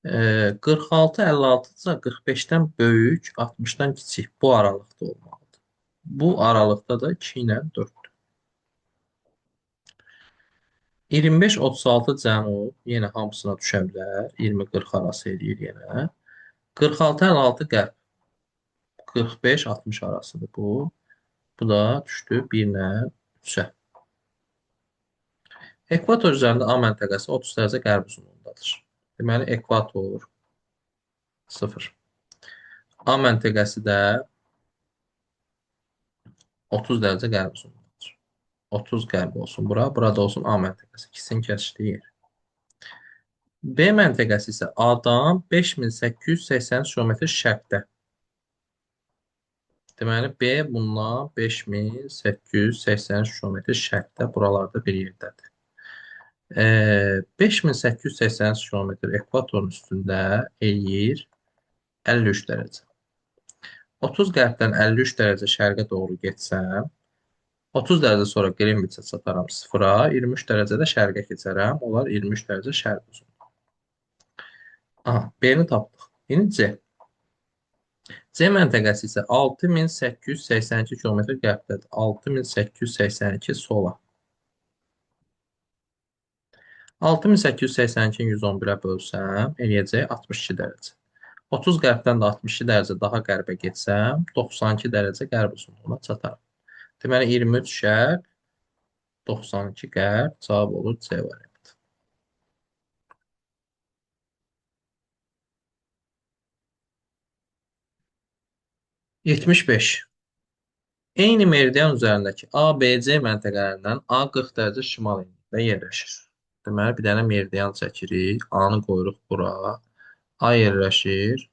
A: 46-56-dırsa 45-dən böyük, 60-dan kiçik bu aralıqda olmalıdır. Bu aralıqda da 2 ilə 4. 25-36 cənub yenə hamısına düşə bilər. 20-40 arası eləyir yenə. 46-56 qərb. 45-60 arasıdır bu. Bu da düşdü 1 ilə 3-ə. Ekvator üzərində A məntəqəsi 30 dərəcə qərb uzunluğundadır. Deməli, ekvator 0. A məntəqəsi də 30 dərəcə qərb uzunluğundadır. 30 qərb olsun bura. Burada olsun A məntəqəsi. İkisinin kəsişdiyi yer. B məntəqəsi isə A-dan 5883 km şərqdə. Deməli, B bundan 5883 km şərqdə, buralarda bir yerdədir. 5883 km ekvatorun üstündə eləyir 53 dərəcə. 30 qərbdən 53 dərəcə şərqə doğru getsəm, 30 dərəcə sonra Qrinviçə çataram 0-a, 23 dərəcədə şərqə keçərəm, onlar 23 dərəcə şərq uzunluğu. Aha, B-ni tapdıq. İndi C. C məntəqəsi isə 6882 km qərbdədir. 6882 sola. 6882-ni 111-ə bölsəm, eləyəcək 62 dərəcə. 30 qərbdən də 62 dərəcə daha qərbə getsəm, 92 dərəcə qərb uzunluğuna çataram. Deməli, 23 şərq, 92 qərb, cavab olur C variantı. 75. Eyni meridian üzərindəki ABC məntəqələrindən A 40 dərəcə şimal enliyində yerləşir. Deməli, bir dənə meridian çəkirik. A-nı qoyuruq bura. A yerləşir.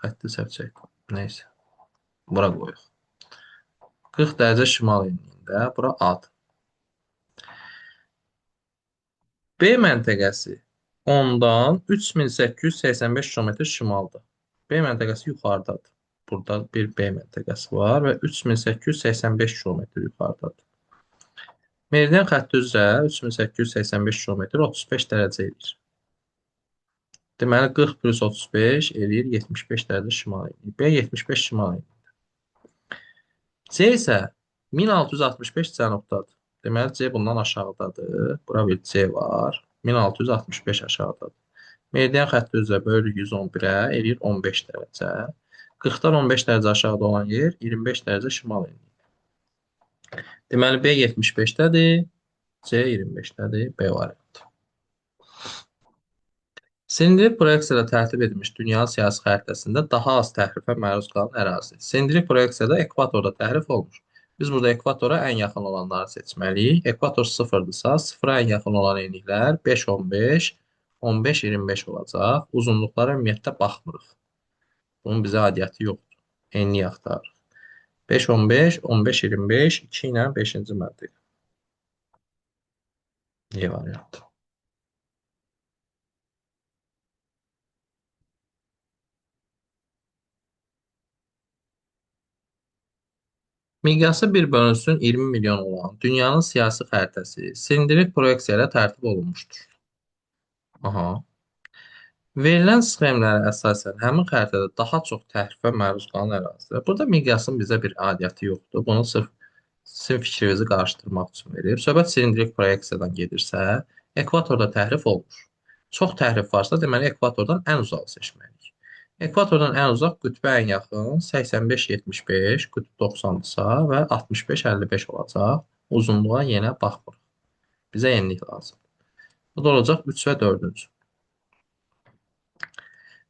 A: Xətti səhv çəkdim. Neysə. Bura qoyuq. 40 dərəcə şimal enliyində. Bura A-dır. B məntəqəsi ondan 3885 km şimaldır. B məntəqəsi yuxarıdadır. Burada bir B məntəqəsi var və 3885 km yuxarıdadır. Meridian xətti üzrə 3885 km 35 dərəcə edir. Deməli, 40 plus 35 eləyir 75 dərəcə şimal edir. B 75 şimal edir. C isə 1665 cənubdadır. Deməli, C bundan aşağıdadır. Bura bir C var. 1665 aşağıdadır. Meridian xətti üzrə bölü 111-ə eləyir 15 dərəcə. 40-dan 15 dərəcə aşağıda olan yer 25 dərəcə şimal edir. Deməli, B 75-dədir, C 25-dədir, B variantı. Sindirik proyeksiyada tərtib edilmiş dünyanın siyasi xəritəsində daha az təhrifə məruz qalan ərazi. Sindirik proyeksiyada ekvatorda təhrif olmuş. Biz burada ekvatora ən yaxın olanları seçməliyik. Ekvator 0-dırsa, 0-a ən yaxın olan enliklər 5-15, 15-25 olacaq. Uzunluqlara ümumiyyətlə baxmırıq. Bunun bizə adiyyəti yoxdur. Enlik axtarırıq. 5-15, 15-25, 2 ilə 5-ci məntəqə. E variantı. Miqyası 1/20 milyon olan dünyanın siyasi xəritəsi silindrik proyeksiya ilə tərtib olunmuşdur. Aha. Verilən sxemlərə əsasən həmin xəritədə daha çox təhrifə məruz qalan ərazilər. Burada miqyasın bizə bir aidiyyəti yoxdur. Bunu sırf sizin fikrinizi qarışdırmaq üçün verir. Söhbət silindrik proyeksiyadan gedirsə, ekvatorda təhrif olmur. Çox təhrif varsa, deməli ekvatordan ən uzağı seçməliyik. Ekvatordan ən uzaq qütbə ən yaxın 85-75, qütb 90-dırsa və 65-55 olacaq. Uzunluğa yenə baxmırıq. Bizə yenilik lazım. Bu da olacaq 3 və 4-cü.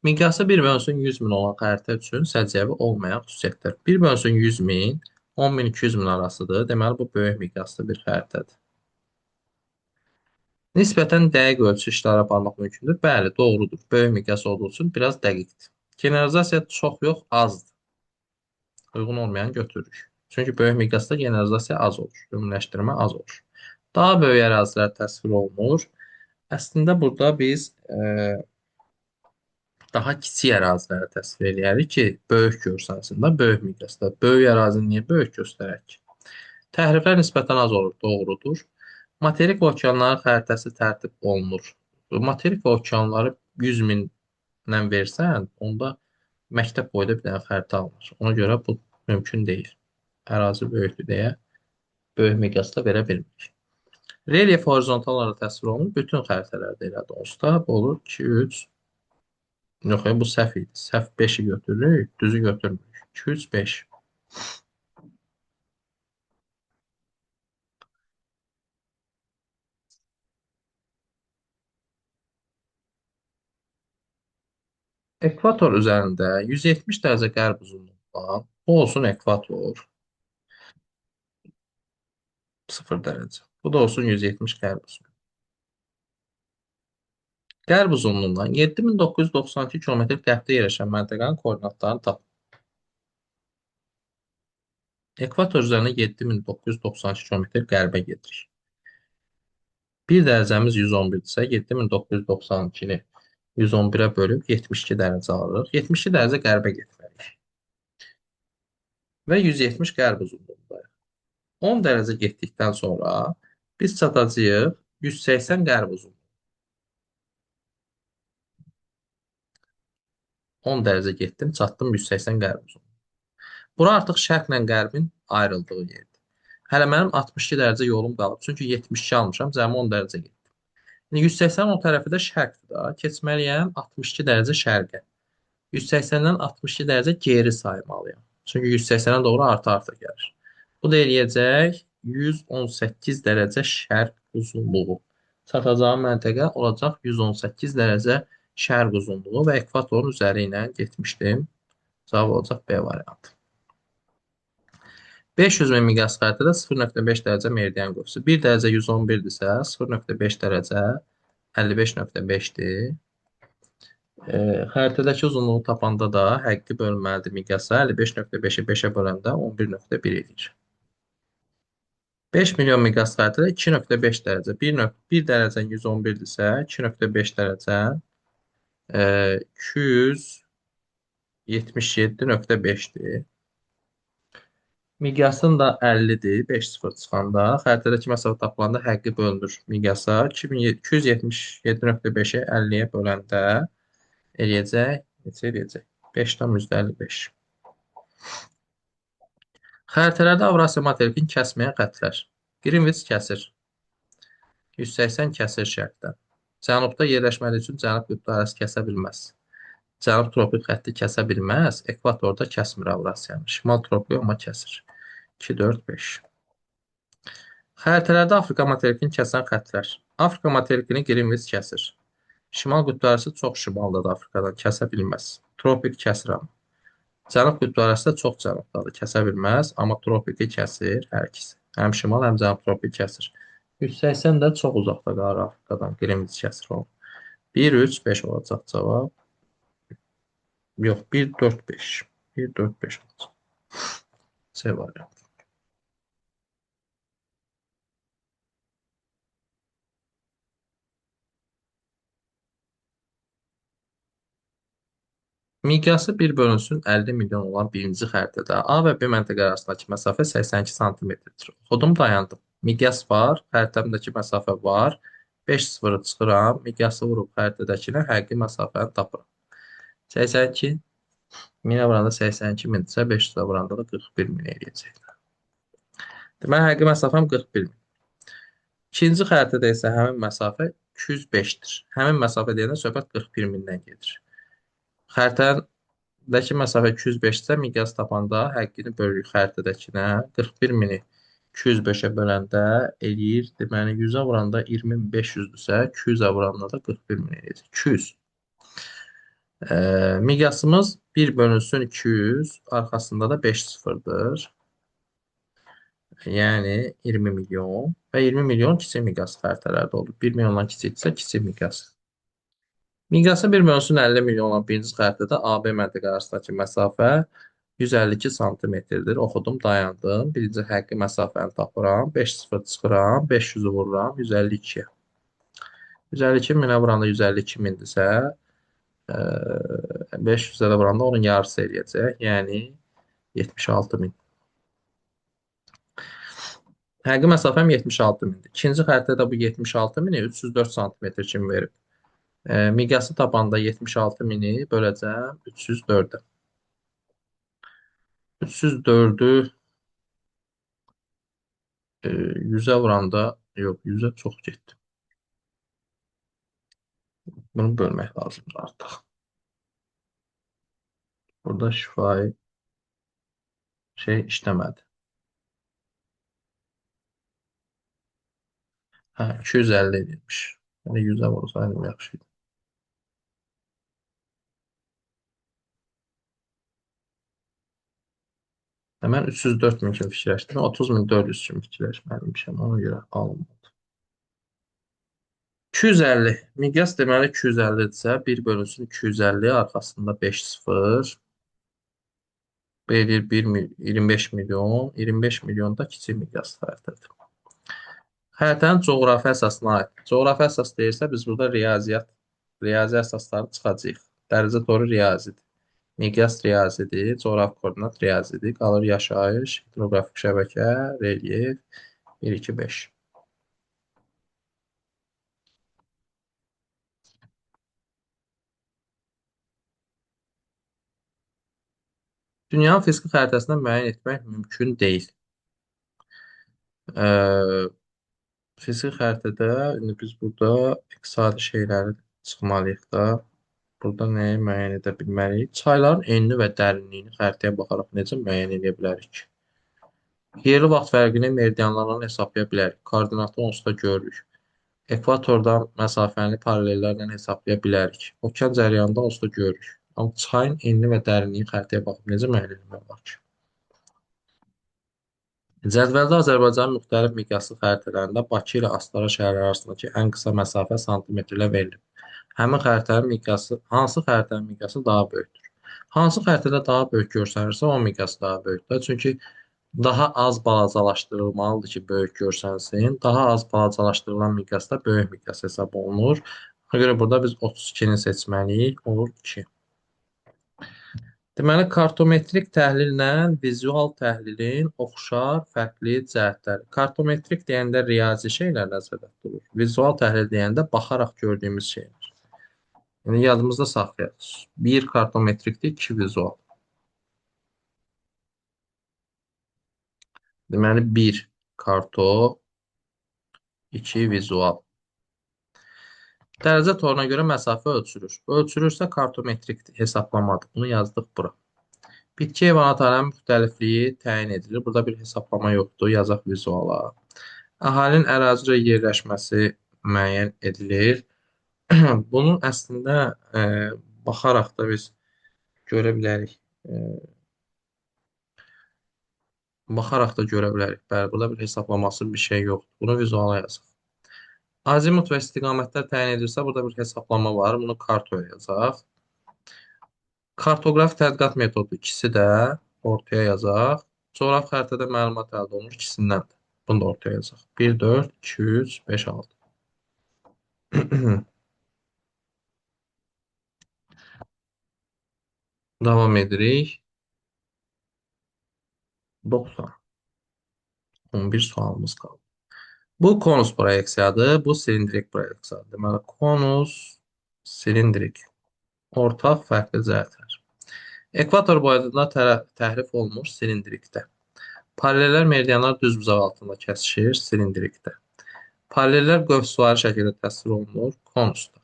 A: Miqyası 1/100 min olan xəritə üçün səciyyəvi olmayan xüsusiyyətlər. 1/100 min 10.000-200 min arasıdır. Deməli, bu böyük miqyaslı bir xəritədir. Nisbətən dəqiq ölçü işləri aparmaq mümkündür. Bəli, doğrudur. Böyük miqyas olduğu üçün biraz dəqiqdir. Generalizasiya çox yox, azdır. Uyğun olmayan götürürük. Çünki böyük miqyasda generalizasiya az olur. Ümumiləşdirmə az olur. Daha böyük ərazilər təsvir olunur. Əslində burada biz daha kiçik əraziləri təsvir eləyərik ki, böyük görsənsin də, böyük miqyasda. Böyük ərazini niyə böyük göstərək ki? Təhriflər nisbətən az olur, doğrudur. Materik və okeanların xəritəsi tərtib olunur. Materik və okeanları 100 mindən versən, onda məktəb boyda bir dənə xəritə alınır. Ona görə bu mümkün deyil. Ərazi böyükdür deyə böyük miqyasda verə bilmirik. Relyef horizontal olaraq təsvir olunur. Bütün xəritələrdə elədir. Onsuz da bu olur 2, 3, yox, bu səhv idi. Səhv 5-i götürürük, düzü götürmürük. 2, 3, 5. Ekvator üzərində 170 dərəcə qərb uzunluğunda bu olsun ekvator 0 dərəcə. Bu da olsun 170 qərb uzunluğu. Qərb uzunluğundan 7992 km qərbdə yerləşən məntəqənin koordinatlarını tapın. Ekvator üzərində 7992 km qərbə gedirik. 1 dərəcəmiz 111-dirsə, 7992-ni 111-ə bölüb 72 dərəcə alırıq. 72 dərəcə qərbə getməliyik. Və 170 qərb uzunluğundayıq. 10 dərəcə getdikdən sonra biz çatacağıq 180 qərb uzunluğu. 10 dərəcə getdim, çatdım 180 qərb uzunluğu. Bura artıq şərqlə qərbin ayrıldığı yerdir. Hələ mənim 62 dərəcə yolum qalıb. Çünki 72 almışam, cəmi 10 dərəcə getdim. 180 o tərəfi də şərqdir da. Keçməliyəm 62 dərəcə şərqə. 180-dən 62 dərəcə geri saymalıyam. Çünki 180-ə doğru arta-arta gəlir. Bu da eləyəcək 118 dərəcə şərq uzunluğu. Çatacağım məntəqə olacaq 118 dərəcə şərq uzunluğu və ekvatorun üzəri ilə getmişdim. Cavab olacaq B variantı. 500 min miqyas xəritədə 0,5 dərəcə meridian qövsü. 1 dərəcə 111-dirsə, 0,5 dərəcə 55,5-dir. Xəritədəki uzunluğu tapanda da həqiqi bölünməlidir miqyasa. 55,5-i 5-ə böləndə 11,1 edir. 5 milyon miqyas xəritədə 2,5 dərəcə. 1 dərəcə 111-dirsə, 2,5 dərəcə 277,5-dir. Miqyasın da 50-dir, 5-0 çıxanda. Xəritədəki məsafə tapılanda həqiqi bölünür miqyasa. 277,5-i 50-yə böləndə eləyəcək, neçə eləyəcək? 5,55. Xəritələrdə Avrasiya materikini kəsməyən xəttlər. Qrinviç kəsir. 180 kəsir şərqdən. Cənubda yerləşmədiyi üçün cənub qütbü arası kəsə bilməz. Cənub tropik xətti kəsə bilməz. Ekvatorda kəsmir Avrasiyanı. Şimal tropik amma kəsir. 2, 4, 5. Xəritələrdə Afrika materikini kəsən xəttlər. Afrika materikini Qrinviç kəsir. Şimal qütbü arası çox şimaldadır Afrikadan, kəsə bilməz. Tropik kəsir amma. Cənub qütbü arası da çox cənubdadır, kəsə bilməz, amma tropiki kəsir hər ikisi. Həm şimal, həm cənub tropik kəsir. 180 də çox uzaqda qalır Afrikadan, Qrinviç kəsir onu. 1, 3, 5 olacaq cavab. Yox, 1, 4, 5. 1, 4, 5 olacaq. C variantı. Miqyası bir bölünsün 50 milyon olan birinci xəritədə A və B məntəqələri arasındakı məsafə 82 santimetrdir. Oxudum, dayandım. Miqyas var, xəritəmdəki məsafə var. 5 sıfırı çıxıram, miqyası vurub xəritədəkinə həqiqi məsafəni tapıram. 82 minə vuranda 82 mindirsə, 500-ə vuranda da 41 min eləyəcək. Deməli, həqiqi məsafəm 41 min. İkinci xəritədə isə həmin məsafə 205-dir. Həmin məsafə deyəndə söhbət 41 mindən gedir. Xəritədəki məsafə 205-dirsə, miqyas tapanda həqiqini bölürük xəritədəkinə. 41 mini 205-ə böləndə eləyir. Deməli, 100-ə vuranda 20.500-dürsə, 200-ə vuranda da 41 min eləyəcək. 200. Miqyasımız 1 bölünsün 200, arxasında da 5 sıfırdır. Yəni 20 milyon və 20 milyon kiçik miqyas xəritələrdə olur. 1 milyondan kiçikdirsə kiçik miqyas. Miqyası 1 bölünsün 50 milyon olan birinci xəritədə AB məntəqə arasındakı məsafə 152 santimetrdir. Oxudum, dayandım. Birinci həqiqi məsafəni tapıram. 5 sıfır çıxıram. 500-ü vururam. 152. 152 minə vuranda 152 mindirsə, 500-ə də vuranda onun yarısı eləyəcək. Yəni 76 min. Həqiqi məsafəm 76 mindir. İkinci xəritədə bu 76 mini 304 santimetr kimi verib. Miqyası tapanda 76 mini böləcəm 304-ə. 304-ü 100-ə vuranda, yox, 100-ə çox getdi. Bunu bölmək lazımdır artıq. Burada şifahi şey işləmədi. Hə, 250 edilmiş. Yəni 100-ə vursaydım yaxşı idi. Mən 304 min kimi fikirləşdim. 30.400 kimi fikirləşməliymişəm. Ona görə alınmadı. 250. Miqyas deməli 250-dirsə, 1 bölünsün 250, arxasında 5 sıfır. Verir 25 milyon. 25 milyon da kiçik miqyas xəritədir. Xəritənin coğrafi əsasına aid. Coğrafi əsas deyirsə, biz burada riyazi əsasları çıxacağıq. Dərəcə toru riyazidir. Miqyas riyazidir. Coğrafi koordinat riyazidir. Qalır yaşayış, hidroqrafik şəbəkə, relyef, 1, 2, 5. Dünyanın fiziki xəritəsində müəyyən etmək mümkün deyil. Fiziki xəritədə indi biz burada iqtisadi şeyləri çıxmalıyıq da. Burada nəyi müəyyən edə bilməliyik? Çayların enini və dərinliyini xəritəyə baxaraq necə müəyyən edə bilərik? Yerli vaxt fərqini meridianlarla hesablaya bilərik. Koordinatı onsuz da görürük. Ekvatordan məsafəni paralellərlə hesablaya bilərik. Okean cəryanında onsuz da görürük. Amma çayın enini və dərinliyi xəritəyə baxıb necə müəyyən etmək olar ki? Cədvəldə Azərbaycanın müxtəlif miqyaslı xəritələrində Bakı ilə Astara şəhərləri arasındakı ən qısa məsafə santimetr ilə verilib. Həmin xəritənin miqyası, hansı xəritənin miqyası daha böyükdür? Hansı xəritədə daha böyük görsənirsə, o miqyası daha böyükdür. Çünki daha az balacalaşdırılmalıdır ki, böyük görsənsin. Daha az balacalaşdırılan miqyasda böyük miqyas hesab olunur. Ona görə burada biz 32-ni seçməliyik. Olur 2. Deməli, kartometrik təhlillə vizual təhlilin oxşar, fərqli cəhətləri. Kartometrik deyəndə riyazi şeylər nəzərdə tutulur. Vizual təhlil deyəndə baxaraq gördüyümüz şeylər. Yəni, yadımızda saxlayaq. 1 kartometrikdir, 2 vizual. Deməli, 1 karto, 2 vizual. Dərəcə toruna görə məsafə ölçülür. Ölçülürsə kartometrikdir, hesablamadır. Bunu yazdıq bura. Bitki heyvanatlarının müxtəlifliyi təyin edilir. Burada bir hesablama yoxdur. Yazaq vizuala. Əhalinin ərazidə yerləşməsi müəyyən edilir. Bunu əslində baxaraq da biz görə bilərik. Baxaraq da görə bilərik. Bəli, burada bir hesablaması bir şey yoxdur. Bunu vizuala yazaq. Azimut və istiqamətlər təyin edilirsə, burada bir hesablama var. Bunu kartoya yazaq. Kartoqrafi tədqiqat metodu ikisi də ortaya yazaq. Coğrafi xəritədə məlumat əldə olunur ikisindəndir. Bunu da ortaya yazaq. 1, 4, 2, 3, 5, 6. Davam edirik. 90. 11 sualımız qaldı. Bu konus proyeksiyadır, bu silindrik proyeksiyadır. Deməli, konus, silindrik, ortaq fərqli cəhətlər. Ekvator boyadında təhrif olunmuş silindrikdə. Paralellər meridianlar düz buzaq altında kəsişir silindrikdə. Paralellər qövsvarı şəkildə təsvir olunur konusda.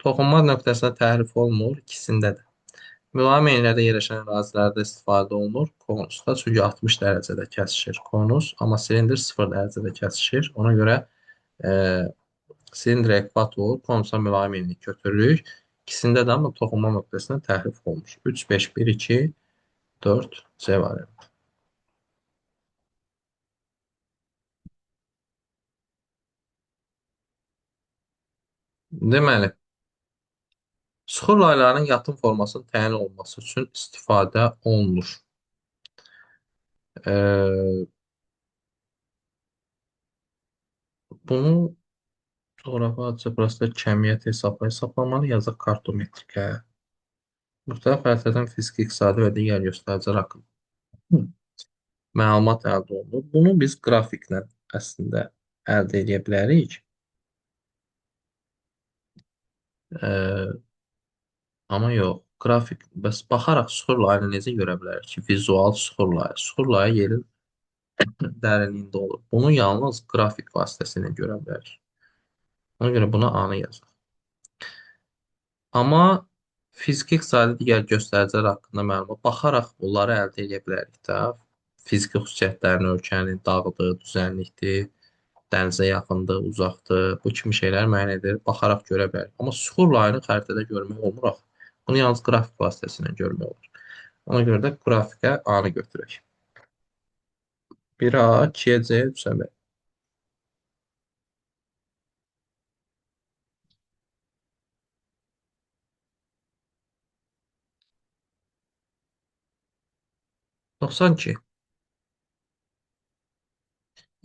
A: Toxunma nöqtəsinə təhrif olunur ikisində də. Mülayim enlərdə yerləşən ərazilərdə istifadə olunur konusda. Çünki 60 dərəcədə kəsişir konus, amma silindr 0 dərəcədə kəsişir. Ona görə e, silindr ekvator konusa mülayim enlik götürürük. İkisində də amma toxunma nöqtəsinə təhrif olmuş. 3, 5, 1, 2, 4 C variantı. Deməli, sıxır laylarının yatın formasının təyin olunması üçün istifadə olunur. E, bunu coğrafi algebrasında kəmiyyət hesablamalı yazaq kartometrikə. Müxtəlif xəritədən fiziki, iqtisadi və digər göstəricilər haqqında məlumat əldə olunur. Bunu biz qrafiklə əslində əldə edə bilərik. E, amma yox, qrafik bəs baxaraq sıxır layını necə görə bilərik ki, vizual sıxır layı. Sıxır layı yerin dərinliyində olur. Bunu yalnız qrafik vasitəsilə görə bilərik. Ona görə buna A-nı yazaq. Amma fiziki iqtisadi digər göstəricilər haqqında məlumat baxaraq bunları əldə edə bilərik də. Fiziki xüsusiyyətlərini, ölkənin dağdır, düzənlikdir, dənizə yaxındır, uzaqdır. Bu kimi şeyləri müəyyən edir, baxaraq görə bilərik. Amma süxur layını xəritədə görmək olmur axı. Bunu yalnız qrafik vasitəsilə görmək olur. Ona görə də qrafikə A-nı götürək. 1A, 2-yə C, 3-ə B. 92.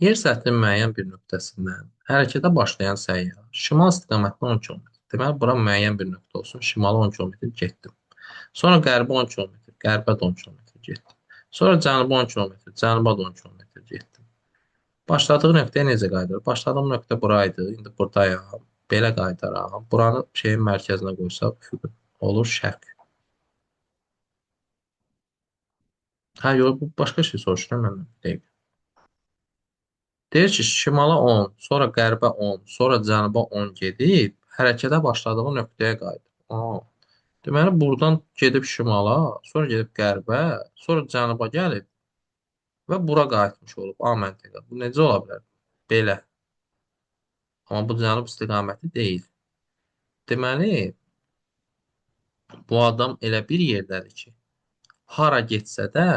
A: Yer səthinin müəyyən bir nöqtəsindən hərəkətə başlayan səyyah şimal istiqamətində 10 km. Deməli, bura müəyyən bir nöqtə olsun. Şimala 10 km getdim. Sonra qərbə 10 km, qərbə də 10 km getdim. Sonra cənuba 10 km, cənuba da 10 km getdim. Başladığı nöqtəyə necə qayıdır? Başladığım nöqtə buraydı. İndi buradayam. Belə qayıdaram. Buranı şeyin mərkəzinə qoysaq üfüq olur şərq. Hə, yox, bu başqa şey soruşuram məndən. Dəqiq. Deyir ki, şimala 10, sonra qərbə 10, sonra cənuba 10 gedib, hərəkətə başladığı nöqtəyə qayıdıb. Aa, deməli, buradan gedib şimala, sonra gedib qərbə, sonra cənuba gəlib və bura qayıtmış olub A məntəqə. Bu necə ola bilər? Belə. Amma bu cənub istiqaməti deyil. Deməli, bu adam elə bir yerdədir ki, hara getsə də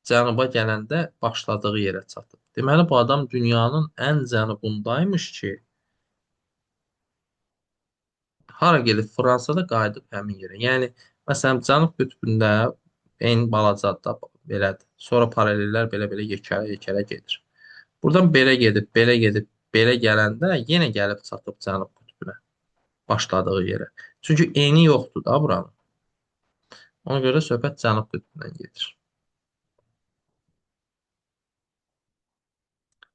A: cənuba gələndə başladığı yerə çatıb. Deməli, bu adam dünyanın ən cənubundaymış ki, hara gedib Fransada qayıdıb həmin yerə. Yəni məsələn Cənub qütbündə en balacadır da belədir. Sonra paralellər belə-belə yekələ-yekələ gedir. Buradan belə gedib, belə gedib, belə gələndə yenə gəlib çatıb Cənub qütbünə, başladığı yerə. Çünki eni yoxdur da buranın. Ona görə söhbət Cənub qütbündən gedir.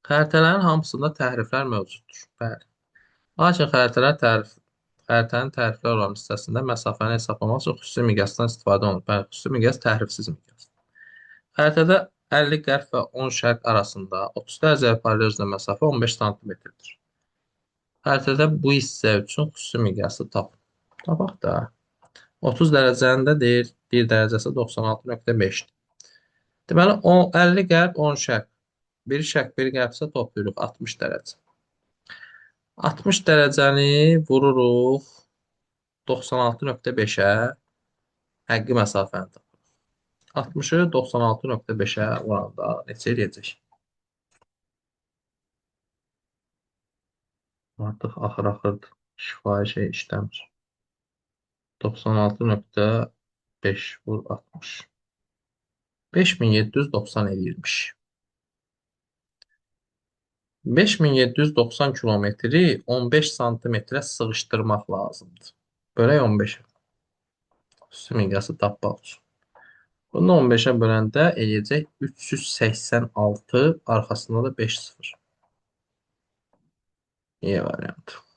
A: Xəritələrin hamısında təhriflər mövcuddur. Bəli. Lakin xəritənin təriflər olan hissəsində məsafəni hesablamaq üçün xüsusi miqyasdan istifadə olunur. Bəli, xüsusi miqyas təhrifsiz miqyas. Xəritədə 50 qərb və 10 şərq arasında 30 dərəcəyə paralel üzrə məsafə 15 sm-dir. Xəritədə bu hissə üçün xüsusi miqyası tapın. Tapaq da. 30 dərəcənin də deyir 1 dərəcəsi 96,5-dir. Deməli 50 qərb 10 şərq. Bir şərq, bir qərbsə toplayırıq 60 dərəcə. 60 dərəcəni vururuq 96,5-ə həqqi məsafəni tapırıq. 60-ı 96,5-ə vuranda neçə eləyəcək? Artıq axır-axırdır. Şifahi şey işləmir. 96,5 vur 60. 5790 eləyirmiş. 5790 kilometri 15 santimetrə sığışdırmaq lazımdır. Bölək 15-ə. Üstü miqyası tapmaq üçün. Bunu 15-ə böləndə eləyəcək 386, arxasında da 5 sıfır. E variantı.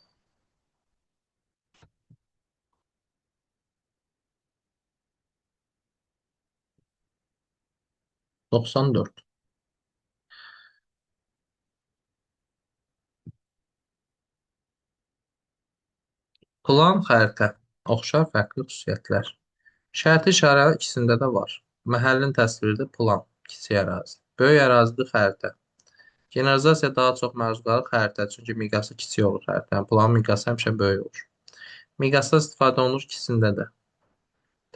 A: 94. Plan, xəritə. Oxşar fərqli xüsusiyyətlər. Şərti işarələr ikisində də var. Məhəllin təsviridir plan, kiçik ərazi. Böyük ərazidir xəritə. Generalizasiya daha çox məruz qalır xəritə, çünki miqyası kiçik olur xəritənin. Planın miqyası həmişə böyük olur. Miqyasda istifadə olunur ikisində də.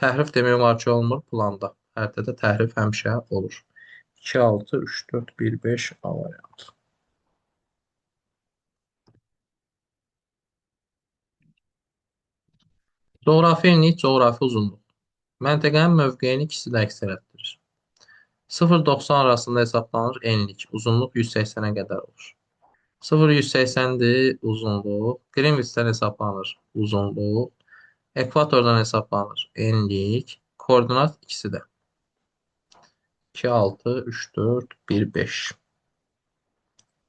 A: Təhrif demək olar ki, olmur planda. Xəritədə təhrif həmişə olur. 2, 6, 3, 4, 1, 5 A variantı. Coğrafi enlik, coğrafi uzunluq. Məntəqənin mövqeyini ikisi də əks etdirir. 0-90 arasında hesablanır enlik, uzunluq 180-ə qədər olur. 0-180-dir uzunluq, Qrinviçdən hesablanır uzunluq, ekvatordan hesablanır enlik, koordinat ikisi də. 2, 6, 3, 4, 1, 5.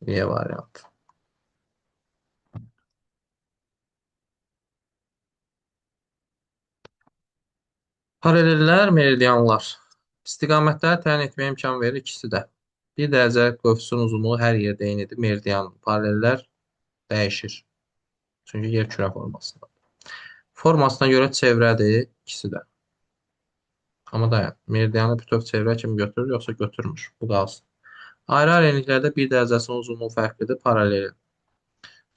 A: E variantı. Paralellər, meridianlar. İstiqamətləri təyin etməyə imkan verir ikisi də. Bir dərəcəlik qövsün uzunluğu hər yerdə eynidir. Meridian, paralellər dəyişir. Çünki yer kürə formasında. Formasına görə çevrədir ikisi də. Amma dayan. Meridianı bütöv çevrə kimi götürür, yoxsa götürmür. Bu qalsın. Ayrı-ayrı enliklərdə bir dərəcəsinin uzunluğu fərqlidir. Paralel.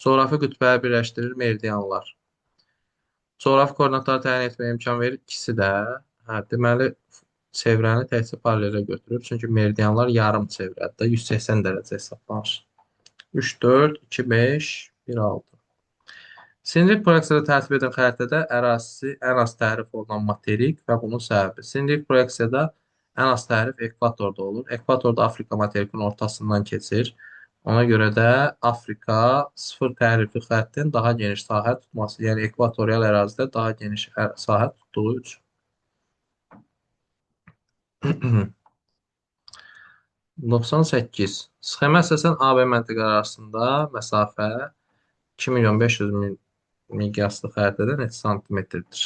A: Coğrafi qütbələri birləşdirir meridianlar. Coğrafi koordinatları təyin etməyə imkan verir ikisi də. Hə, deməli, çevrəni təkcə paralelə götürür. Çünki meridianlar yarım çevrədə 180 dərəcə hesablanır. 3, 4, 2, 5, 1, 6. Sinirlik proyeksiyada tərtib edən xəritədə ərazisi ən az təhrif olunan materik və bunun səbəbi. Sinirlik proyeksiyada ən az təhrif ekvatorda olur. Ekvatorda Afrika materikinin ortasından keçir. Ona görə də Afrika sıfır təhrifli xəttin daha geniş sahə tutması, yəni ekvatorial ərazidə daha geniş sahə tutduğu üçün. 98. Sxemə əsasən AB məntəqələri arasında məsafə 2.500.000 miqyaslı xəritədə neçə santimetrdir?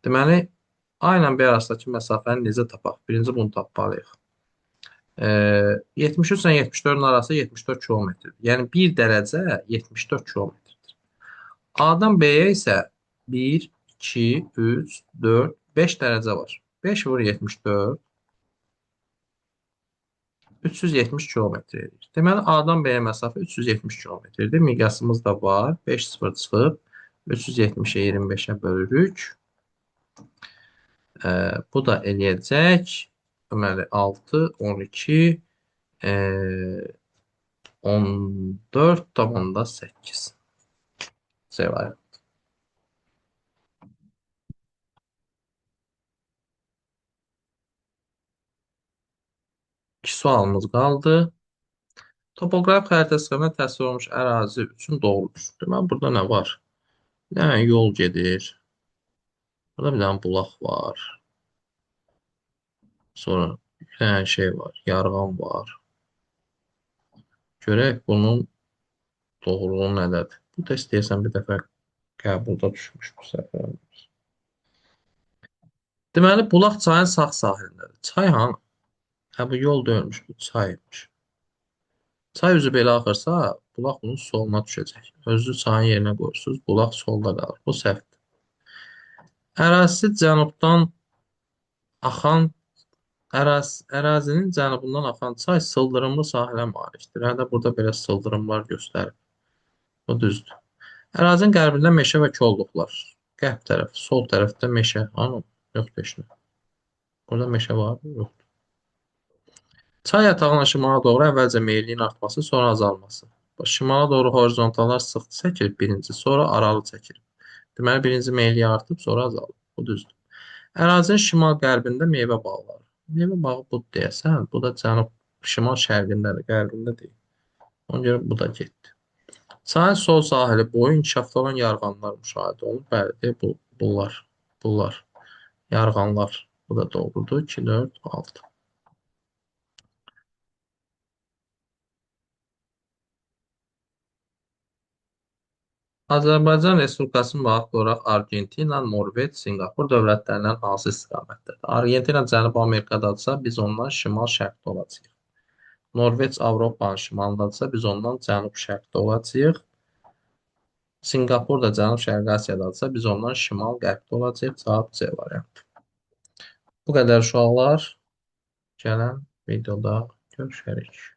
A: Deməli, A ilə B arasındakı məsafəni necə tapaq? Birinci bunu tapmalıyıq. 73 ilə 74-ün arası 74 kilometrdir. Yəni 1 dərəcə 74 kilometrdir. A-dan B-yə isə 1, 2, 3, 4, 5 dərəcə var. 5 vur 74, 370 kilometr edir. Deməli, A-dan B-yə məsafə 370 kilometrdir. Miqyasımız da var. 5 sıfır çıxıb 370-ə 25-ə bölürük. Bu da eləyəcək. Deməli, 6, 12, 14,8. C var. 2 sualımız qaldı. Topoqraf xəritə sxemində təsvir olunmuş ərazi üçün doğrudur. Deməli, burada nə var? Bir dənə yol gedir. Burada bir dənə bulaq var. Sonra bir dənə şey var. Yarğan var. Görək bunun doğruluğu nədədir? Bu test deyəsən bir dəfə qəbulda düşmüş bu səfər. Deməli, bulaq çayın sağ sahilindədir. Çay hanı? Hə, bu yol deyilmiş, bu çaymış. Çay üzü belə axırsa, bulaq bunun soluna düşəcək. Özünü çayın yerinə qoyursunuz, bulaq solda qalır. Bu səhvdir. Ərazisi cənubdan axan, ərazinin cənubundan axan çay sıldırımlı sahilə malikdir. Hə də burada belə sıldırımlar göstərir. Bu düzdür. Ərazinin qərbində meşə və kolluqlar. Qərb tərəf, sol tərəfdə meşə. Hanı? Yoxdur heç nə. Burada meşə var, yoxdur. Çay yatağına şimala doğru əvvəlcə meyilliyin artması, sonra azalması. Şimala doğru horizontallar sıx çəkilir birinci, sonra aralı çəkilir. Deməli, birinci meyilliyi artıb, sonra azalır. Bu düzdür. Ərazinin şimal-qərbində meyvə bağları. Meyvə bağı bu deyəsən, bu da cənub, şimal şərqindədir, qərbində deyil. Ona görə bu da getdi. Çayın sol sahili boyu inkişafda olan yarğanlar müşahidə olunur. Bəli, bunlar. Yarğanlar. Bu da doğrudur. 2, 4, 6. Azərbaycan Respublikası müvafiq olaraq Argentina, Norveç, Sinqapur dövlətlərindən hansı istiqamətdədir? Argentina Cənubi Amerikadadırsa, biz ondan şimal-şərqdə olacağıq. Norveç Avropanın şimalındadırsa, biz ondan cənub-şərqdə olacağıq. Sinqapur da Cənub-Şərqi Asiyadadırsa, biz ondan şimal-qərbdə olacağıq. Cavab C variantı. Bu qədər uşaqlar. Gələn videoda görüşərik.